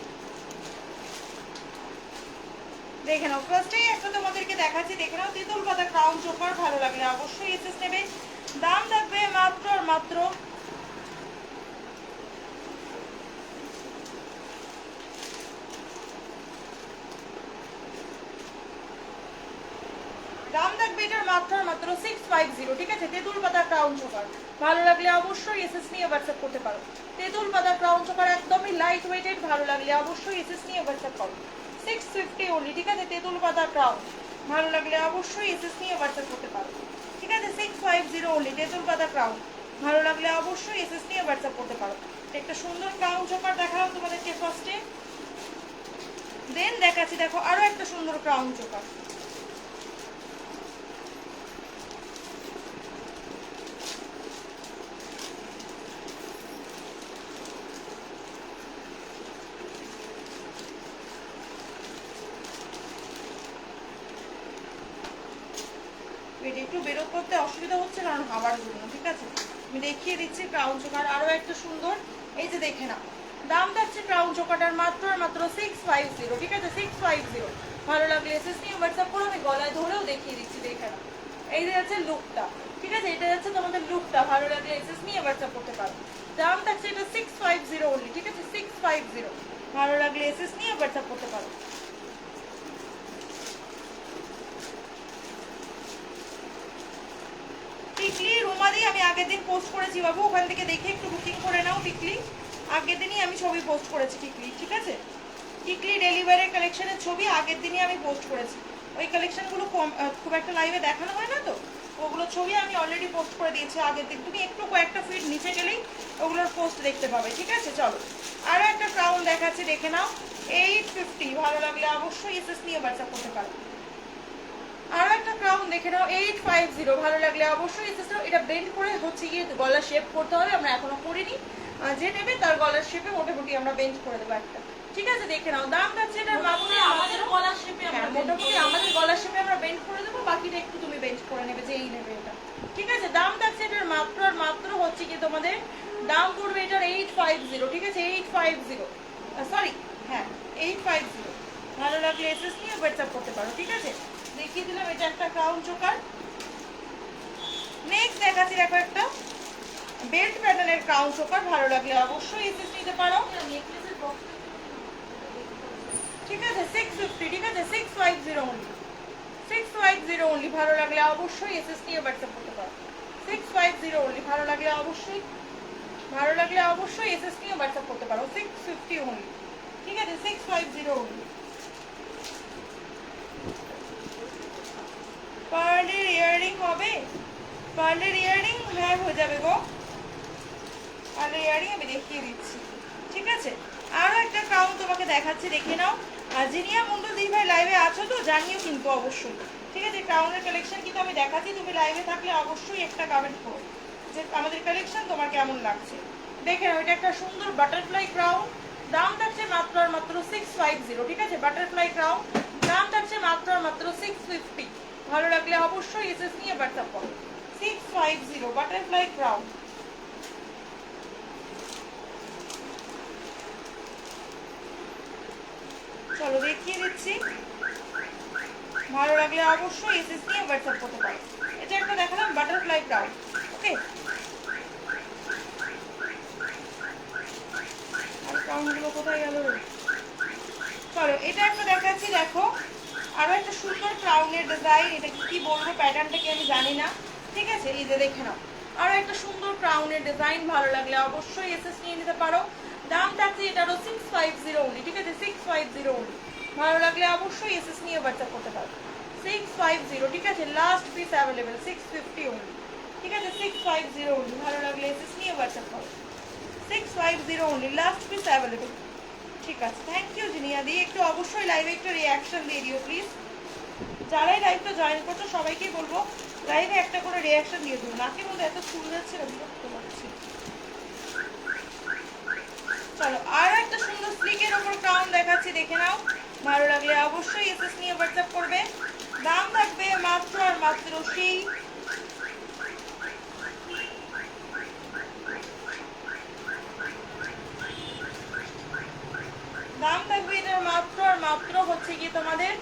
দেখে নাও। ফার্স্টেই একটা তোমাদেরকে দেখাচ্ছি, দেখে নাও তেঁতুল পাতা ক্রাউন চোকার। ভালো লাগলে অবশ্যই এসএস নেবে, দাম থাকবে মাত্র আর মাত্র দাম থাকবে এটার মাত্র আর মাত্র 650, ঠিক আছে তেঁতুল পাতা ক্রাউন চোকার। ভালো লাগলে অবশ্যই এসএস নিয়ে হোয়াটসঅ্যাপ করতে পারো, তেঁতুল পাতা ক্রাউন চোকার একদমই লাইট ওয়েটেড, ভালো লাগলে অবশ্যই এসএস নিয়ে হোয়াটসঅ্যাপ করো 650 অনলি, ঠিক আছে তেঁতুল পাতা ক্রাউন। ভালো লাগলে অবশ্যই এসএস নিয়ে হোয়াটসঅ্যাপ করতে পারো, ঠিক আছে 650 অনলি তেঁতুল পাতা ক্রাউন। ভালো লাগলে অবশ্যই এসএস নিয়ে হোয়াটসঅ্যাপ করতে পারো। একটা সুন্দর ক্রাউন চোকার দেখাও তোমাদেরকে ফার্স্টে, দেন দেখাচ্ছি দেখো আরো একটা সুন্দর ক্রাউন চোকার। একটু বেরো করতে অসুবিধা হচ্ছে কারণ হাওয়ার জন্য। ঠিক আছে, আমি দেখিয়ে দিচ্ছি ক্রাউন চোকার আরও একটা সুন্দর, এই যে দেখে নাও। দাম থাকছে ক্রাউন চোকাটার মাত্র আর মাত্র 650। ঠিক আছে, 650। ভালো লাগলে এসএস নিয়ে হোয়াটসঅ্যাপ করো, আমি গলায় ধরেও দেখিয়ে দিচ্ছি, দেখে নাও। এই যে হচ্ছে লুকটা। ঠিক আছে, এটা হচ্ছে তোমাদের লুকটা। ভালো লাগলে এসএস নিয়ে হোয়াটসঅ্যাপ করতে পারো। দাম থাকছে এটা 650 অনলি। ঠিক আছে, 650। ভালো লাগলে এসএস নিয়ে হোয়াটসঅ্যাপ করতে পারো। টিকলি রুমালি আমি আগের দিন পোস্ট করেছি বাবু, ওখান থেকে দেখে একটু বুকিং করে নাও। টিকলি আগের দিনই আমি ছবি পোস্ট করেছি টিকলি। ঠিক আছে, টিকলি ডেলিভারি কালেকশনের ছবি আগের দিনই আমি পোস্ট করেছি। ওই কালেকশনগুলো খুব একটা লাইভে দেখানো হয় না, তো ওগুলো ছবি আমি অলরেডি পোস্ট করে দিয়েছি আগের দিন। তুমি একটু কয়েকটা ফিট নিচে গেলেই ওগুলোর পোস্ট দেখতে পাবে। ঠিক আছে, চলো আরও একটা ক্রাউন দেখাচ্ছি, দেখে নাও। 850। ভালো লাগলে অবশ্যই এসএস নিয়ে হোয়াটসঅ্যাপ করতে পারো। আরও একটা ক্রাউন দেখে নাও, 850। ভালো লাগলে অবশ্যই এসএস নাও। এটা বেন্ড করে হচ্ছে গিয়ে গলার শেপ করতে হবে, আমরা এখনো করিনি। যে নেবে তার গলার শেপে মোটামুটি আমরা বেন্ড করে দেবো একটা। ঠিক আছে, দেখে নাও। দাম থাকছে এটার মাত্র আমাদের গলার শেপে, মোটামুটি আমাদের গলার শেপে আমরা বেন্ড করে দেবো, বাকিটা একটু তুমি বেন্ড করে নেবে, যেই নেবে এটা। ঠিক আছে, দাম থাকছে এটার মাত্র আর মাত্র হচ্ছে কি তোমাদের দাম পড়বে এটার 850। ঠিক আছে, 850, সরি হ্যাঁ 850। ভালো লাগলে এসএস নিয়ে হোয়াটসঅ্যাপ করতে পারো। ঠিক আছে, দেখিয়ে দিলাম এটা একটা ক্রাউন চোকার। নেক্সট দেখাচ্ছি, দেখো একটা বেল্ট প্যাটার্নের ক্রাউন চোকার। ভালো লাগলে অবশ্যই এসএস নিতে পারো। ঠিক আছে, 650। ঠিক আছে, 650 অনলি, 650 অনলি। ভালো লাগলে অবশ্যই এসএস নিয়ে হোয়াটসঅ্যাপ করতে পারো। 650 অনলি। ভালো লাগলে অবশ্যই এসএস নিয়ে হোয়াটসঅ্যাপ করতে পারো। 650 অনলি। ঠিক আছে, 650 অনলি। পার্লের ইয়াররিং হবে? পার্লের ইয়াররিং হ্যাঁ হয়ে যাবে গো, পার্লের ইয়াররিং আমি দেখিয়ে দিচ্ছি। ঠিক আছে, আরও একটা ক্রাউন তোমাকে দেখাচ্ছি, দেখে নাও। আর জিনিয়া মন্ডল দিদি ভাই লাইভে আছো তো জানিও কিন্তু অবশ্যই। ঠিক আছে, ক্রাউনের কালেকশন কিন্তু আমি দেখাচ্ছি, তুমি লাইভে থাকলে অবশ্যই একটা কমেন্ট করো যে আমাদের কালেকশন তোমার কেমন লাগছে। দেখে নাও, এটা একটা সুন্দর বাটারফ্লাই ক্রাউন। দাম থাকছে মাত্র আর মাত্র 650। ঠিক আছে, বাটারফ্লাই ক্রাউন। দাম থাকছে মাত্র আর মাত্র 650। ভালো লাগলে অবশ্যই এসএস নিয়ে হোয়াটসঅ্যাপ করো। 650 বাটারফ্লাই ক্রাউন। চলো দেখিয়ে দিচ্ছি, ভালো লাগলে অবশ্যই এসএস নিয়ে হোয়াটসঅ্যাপ করতে পারো। এটা একটা দেখালাম বাটারফ্লাই ক্রাউন। ওকে, আর ক্রাউনগুলো কোথায় গেল? চলো এটা একটা দেখাচ্ছি, দেখো আরো একটা সুন্দর ক্রাউনের ডিজাইন। এটা কি বলবো, প্যাটার্নটা কি আমি জানি না। ঠিক আছে, এই যে দেখে নাও, আরো একটা সুন্দর ক্রাউনের ডিজাইন। ভালো লাগলে অবশ্যই এসএস নিয়ে নিতে পারো। দাম থাকছে এটারও 650 অনলি। ঠিক আছে, 650 অনলি। ভালো লাগলে অবশ্যই এসএস নিয়ে হোয়াটসঅ্যাপ করতে পারো। 650। ঠিক আছে, লাস্ট পিস অ্যাভেলেবেল, 650 অনলি। ঠিক আছে, 650 অনলি। ভালো লাগলে এসএস নিয়ে হোয়াটসঅ্যাপ করো। 650 অনলি, লাস্ট পিস অ্যাভেলেবেল। ঠিক আছে, থ্যাংক ইউ জিনিয়া দি। একটু অবশ্যই লাইভে একটু রিয়াকশন দিয়ে দিও প্লিজ। যারাই লাইভটা জয়েন করছো সবাইকেই বলবো লাইভে একটা করে রিয়াকশন দিয়ে দিও। নাকি বলতে এত ফুল যাচ্ছে না, বিরক্ত লাগছে। চলো আর একটা সুন্দর স্লিকের ওপর ক্রাউন দেখাচ্ছি, দেখে নাও। ভালো লাগলে অবশ্যই এসএস নিয়ে হোয়াটসঅ্যাপ করবে। দাম থাকবে মাত্র আর মাত্র সেই দাম থাকবে এটার মাত্র আর মাত্র হচ্ছে কি তোমাদের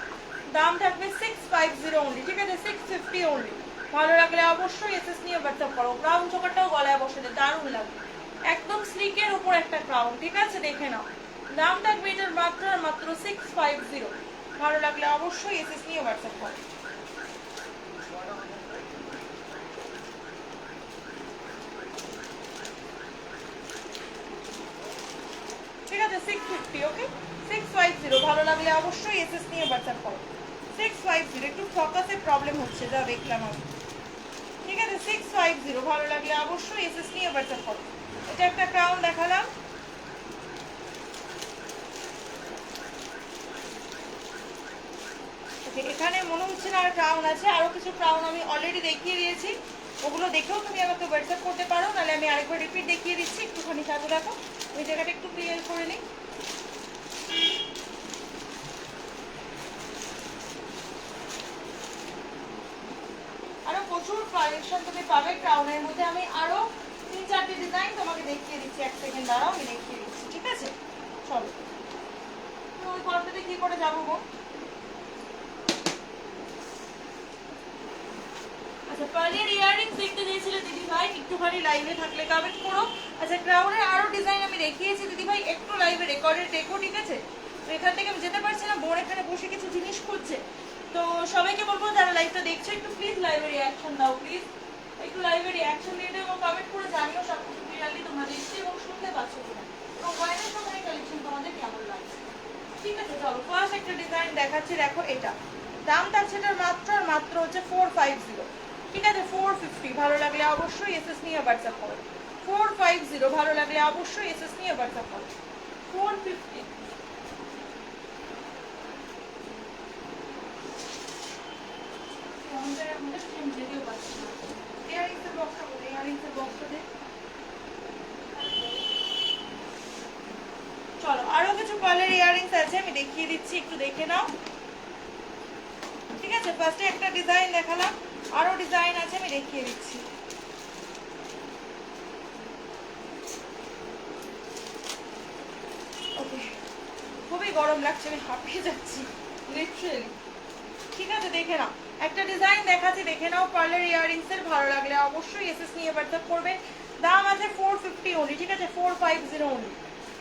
দাম থাকবে 650 অনলি। ঠিক আছে, 650 অনলি। ভালো লাগলে অবশ্যই এসএস নিয়ে হোয়াটসঅ্যাপ করো। ক্রাউন চোকারটাও গলায় বসে দেয়, দারুণ লাগবে, একদম স্লিকের উপর একটা ক্রাউন। ঠিক আছে, দেখে নাও। দাম থাকবে এটার মাত্র আর মাত্র 650। ভালো লাগলে অবশ্যই এসএস নিয়ে হোয়াটসঅ্যাপ করো। ঠিক আছে, 650। ওকে, 650। ভালো লাগলে অবশ্যই এসএস নিয়ে হোয়াটসঅ্যাপ করো। 650। একটু ফোকাসে প্রবলেম হচ্ছে যা দেখলাম আমি। ঠিক আছে, 650। ভালো লাগলে অবশ্যই এসএস নিয়ে হোয়াটসঅ্যাপ করো। এটা একটা ক্রাউন দেখালাম। ওকে, এখানে মনে হচ্ছে না আর ক্রাউন আছে, আরো কিছু ক্রাউন আমি অলরেডি দেখিয়ে দিয়েছি, ওগুলো দেখেও তুমি আমাকে হোয়াটসঅ্যাপ করতে পারো, নাহলে আমি আরেকবার রিপিট দেখিয়ে দিচ্ছি। একটুখানি সাথে দেখো, ওই জায়গাটা একটু ক্লিয়ার করে নিই। আরো প্রচুর প্রচুর কালেকশন তুমি পাবে ক্রাউনের মধ্যে। আমি আরো 3-4টে ডিজাইন তোমাকে দেখিয়ে দিচ্ছি, এক সেকেন্ড দাঁড়াও আমি দেখিয়ে দিচ্ছি, ঠিক আছে? চলো ওই গল্পতে কি করে যাবো গো। আচ্ছা পার্লের ইয়াররিংস দেখতে চেয়েছিলে দিদি ভাই, একটুখানি লাইভে থাকলে কমেন্ট করো। আচ্ছা ক্রাউনের আরো ডিজাইন আমি দেখিয়েছি দিদি ভাই, একটু লাইভে রেকর্ডেড দেখো, ঠিক আছে? তো এখান থেকে আমি যেতে পারছি না, বোন এখানে বসে কিছু জিনিস খুঁজছে। তো সবাইকে বলবো যারা লাইভটা দেখছো একটু প্লিজ লাইভে রিয়াকশন দাও, প্লিজ একটু লাইভে রিয়াকশন দিয়ে দাও এবং কমেন্ট করে জানিও সব কিছু ক্লিয়ারলি তোমরা দেখছো এবং শুনতে পাচ্ছ কিনা, এবং গয়নার সময় কালেকশন তোমাদের কেমন লাগছে। ঠিক আছে চলো ফার্স্ট একটা ডিজাইন দেখাচ্ছি, দেখো এটা দাম থাকছে এটার মাত্র আর মাত্র হচ্ছে 450, ঠিক আছে? 450 ভালো লাগলে অবশ্যই এসএস নিয়ে হোয়াটসঅ্যাপ করো। 450 ভালো লাগলে অবশ্যই এসএস নিয়ে হোয়াটসঅ্যাপ করো। 450 চলো আরো কিছু পার্লের ইয়াররিংস আছে আমি দেখিয়ে দিচ্ছি, একটু দেখে নাও, ঠিক আছে? ফার্স্টে একটা ডিজাইন দেখালাম, আরো ডিজাইন আছে আমি দেখিয়ে দিচ্ছি। ওকে খুবই গরম লাগছে, আমি হাঁপিয়ে যাচ্ছি লিটারালি, ঠিক আছে? দেখে নাও একটা ডিজাইন দেখাচ্ছি, দেখে নাও পার্লার ইয়াররিংস এর, ভালো লাগলে অবশ্যই এসএস নিয়ে হোয়াটসঅ্যাপ করবে। দাম আছে 450 অনলি, ঠিক আছে? 450 অনলি,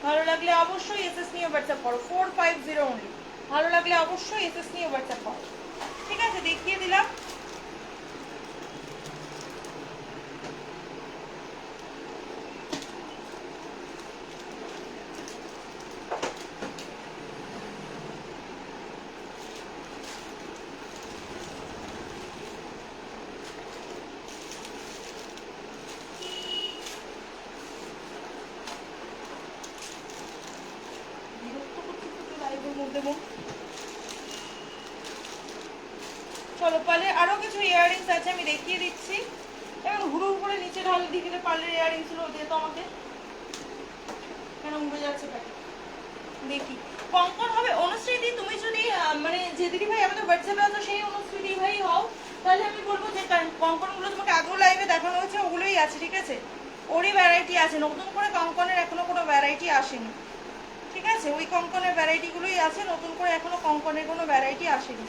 ভালো লাগলে অবশ্যই এসএস নিয়ে হোয়াটসঅ্যাপ করো। 450 অনলি, ভালো লাগলে অবশ্যই এসএস নিয়ে হোয়াটসঅ্যাপ করো, ঠিক আছে? দেখিয়ে দিলাম। চলো পার্লের আরো কিছু ইয়াররিংস আছে আমি দেখিয়ে দিচ্ছি, এবং হুড়ুর করে নিচে ঢাল দিকে পার্লের ইয়াররিংস গুলো দিয়ে তো আমাকে কেন উড়ে যাচ্ছে প্যাকেট। দেখি কঙ্কন হবে অনুশ্রীদি, তুমি যদি মানে যে দিদি ভাই আমাদের হোয়াটসঅ্যাপে আছো সেই অনুশ্রীদি ভাই হও, তাহলে আমি বলবো যে কঙ্কনগুলো তোমাকে আগেও লাইভে দেখানো হয়েছে ওগুলোই আছে, ঠিক আছে? ওরই ভ্যারাইটি আছে, নতুন করে কঙ্কনের এখনো কোনো ভ্যারাইটি আসেনি, ঠিক আছে? ওই কঙ্কনের ভ্যারাইটিগুলোই আছে, নতুন করে এখনো কঙ্কনের কোনো ভ্যারাইটি আসেনি।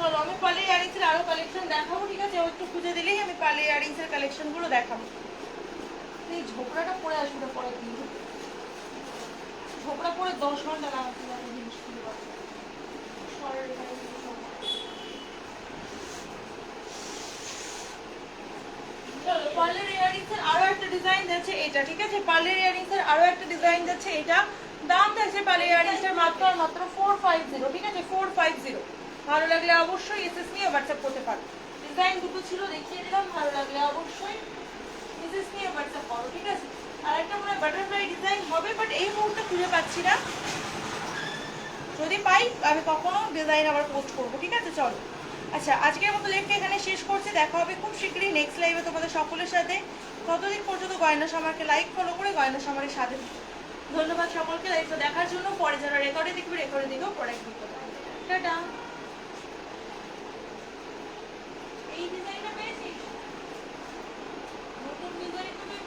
চলো আমি পার্লে ইয়ারিংস এর আরো কালেকশন দেখাবো, ঠিক আছে? ও একটু খুঁজে দিলেই আমি পার্লে ইয়ারিংস এর কালেকশন গুলো দেখাবো। এই ঝোপড়াটা পরে আসবে পরে দিন, ঝোপড়া পরে 10 ঘন্টা লাগাতে যাবে জিনিস খুঁজে পাবো। চলো পার্লের ইয়ারিংস এর আরো একটা ডিজাইন যাচ্ছে এটা, ঠিক আছে? পার্লের ইয়ারিংস এর আরো একটা ডিজাইন যাচ্ছে এটা, দাম যাচ্ছে পার্লের ইয়ারিংস এর মাত্র আর মাত্র 450, ঠিক আছে? 450, ভালো লাগলে অবশ্যই এসএস নিয়ে হোয়াটসঅ্যাপ করতে পারো। ডিজাইন দুটো ছিল দেখিয়ে দিলাম, ভালো লাগলে অবশ্যই এসএস নিয়ে হোয়াটসঅ্যাপ করো, ঠিক আছে? আর একটা মনে বাটারফ্লাই ডিজাইন হবে, বাট এই মুহূর্তে খুঁজে পাচ্ছি না, যদি পাই আমি কখনো ডিজাইন আবার পোস্ট করবো, ঠিক আছে? চলো আচ্ছা আজকের মতো লাইভটা এখানে শেষ করছি, দেখা হবে খুব শীঘ্রই নেক্সট লাইভে তোমাদের সকলের সাথে। ততদিন পর্যন্ত গয়না সমারকে লাইক ফলো করে গয়না সমারের সাথে। ধন্যবাদ সকলকে লাইভটা দেখার জন্য। পরে যারা রেকর্ডে দেখবে রেকর্ডে দিকেও পরে দেখতে পাবে। টাটা। এই ডিজাইনটা পেয়েছিস, নতুন ডিজাইন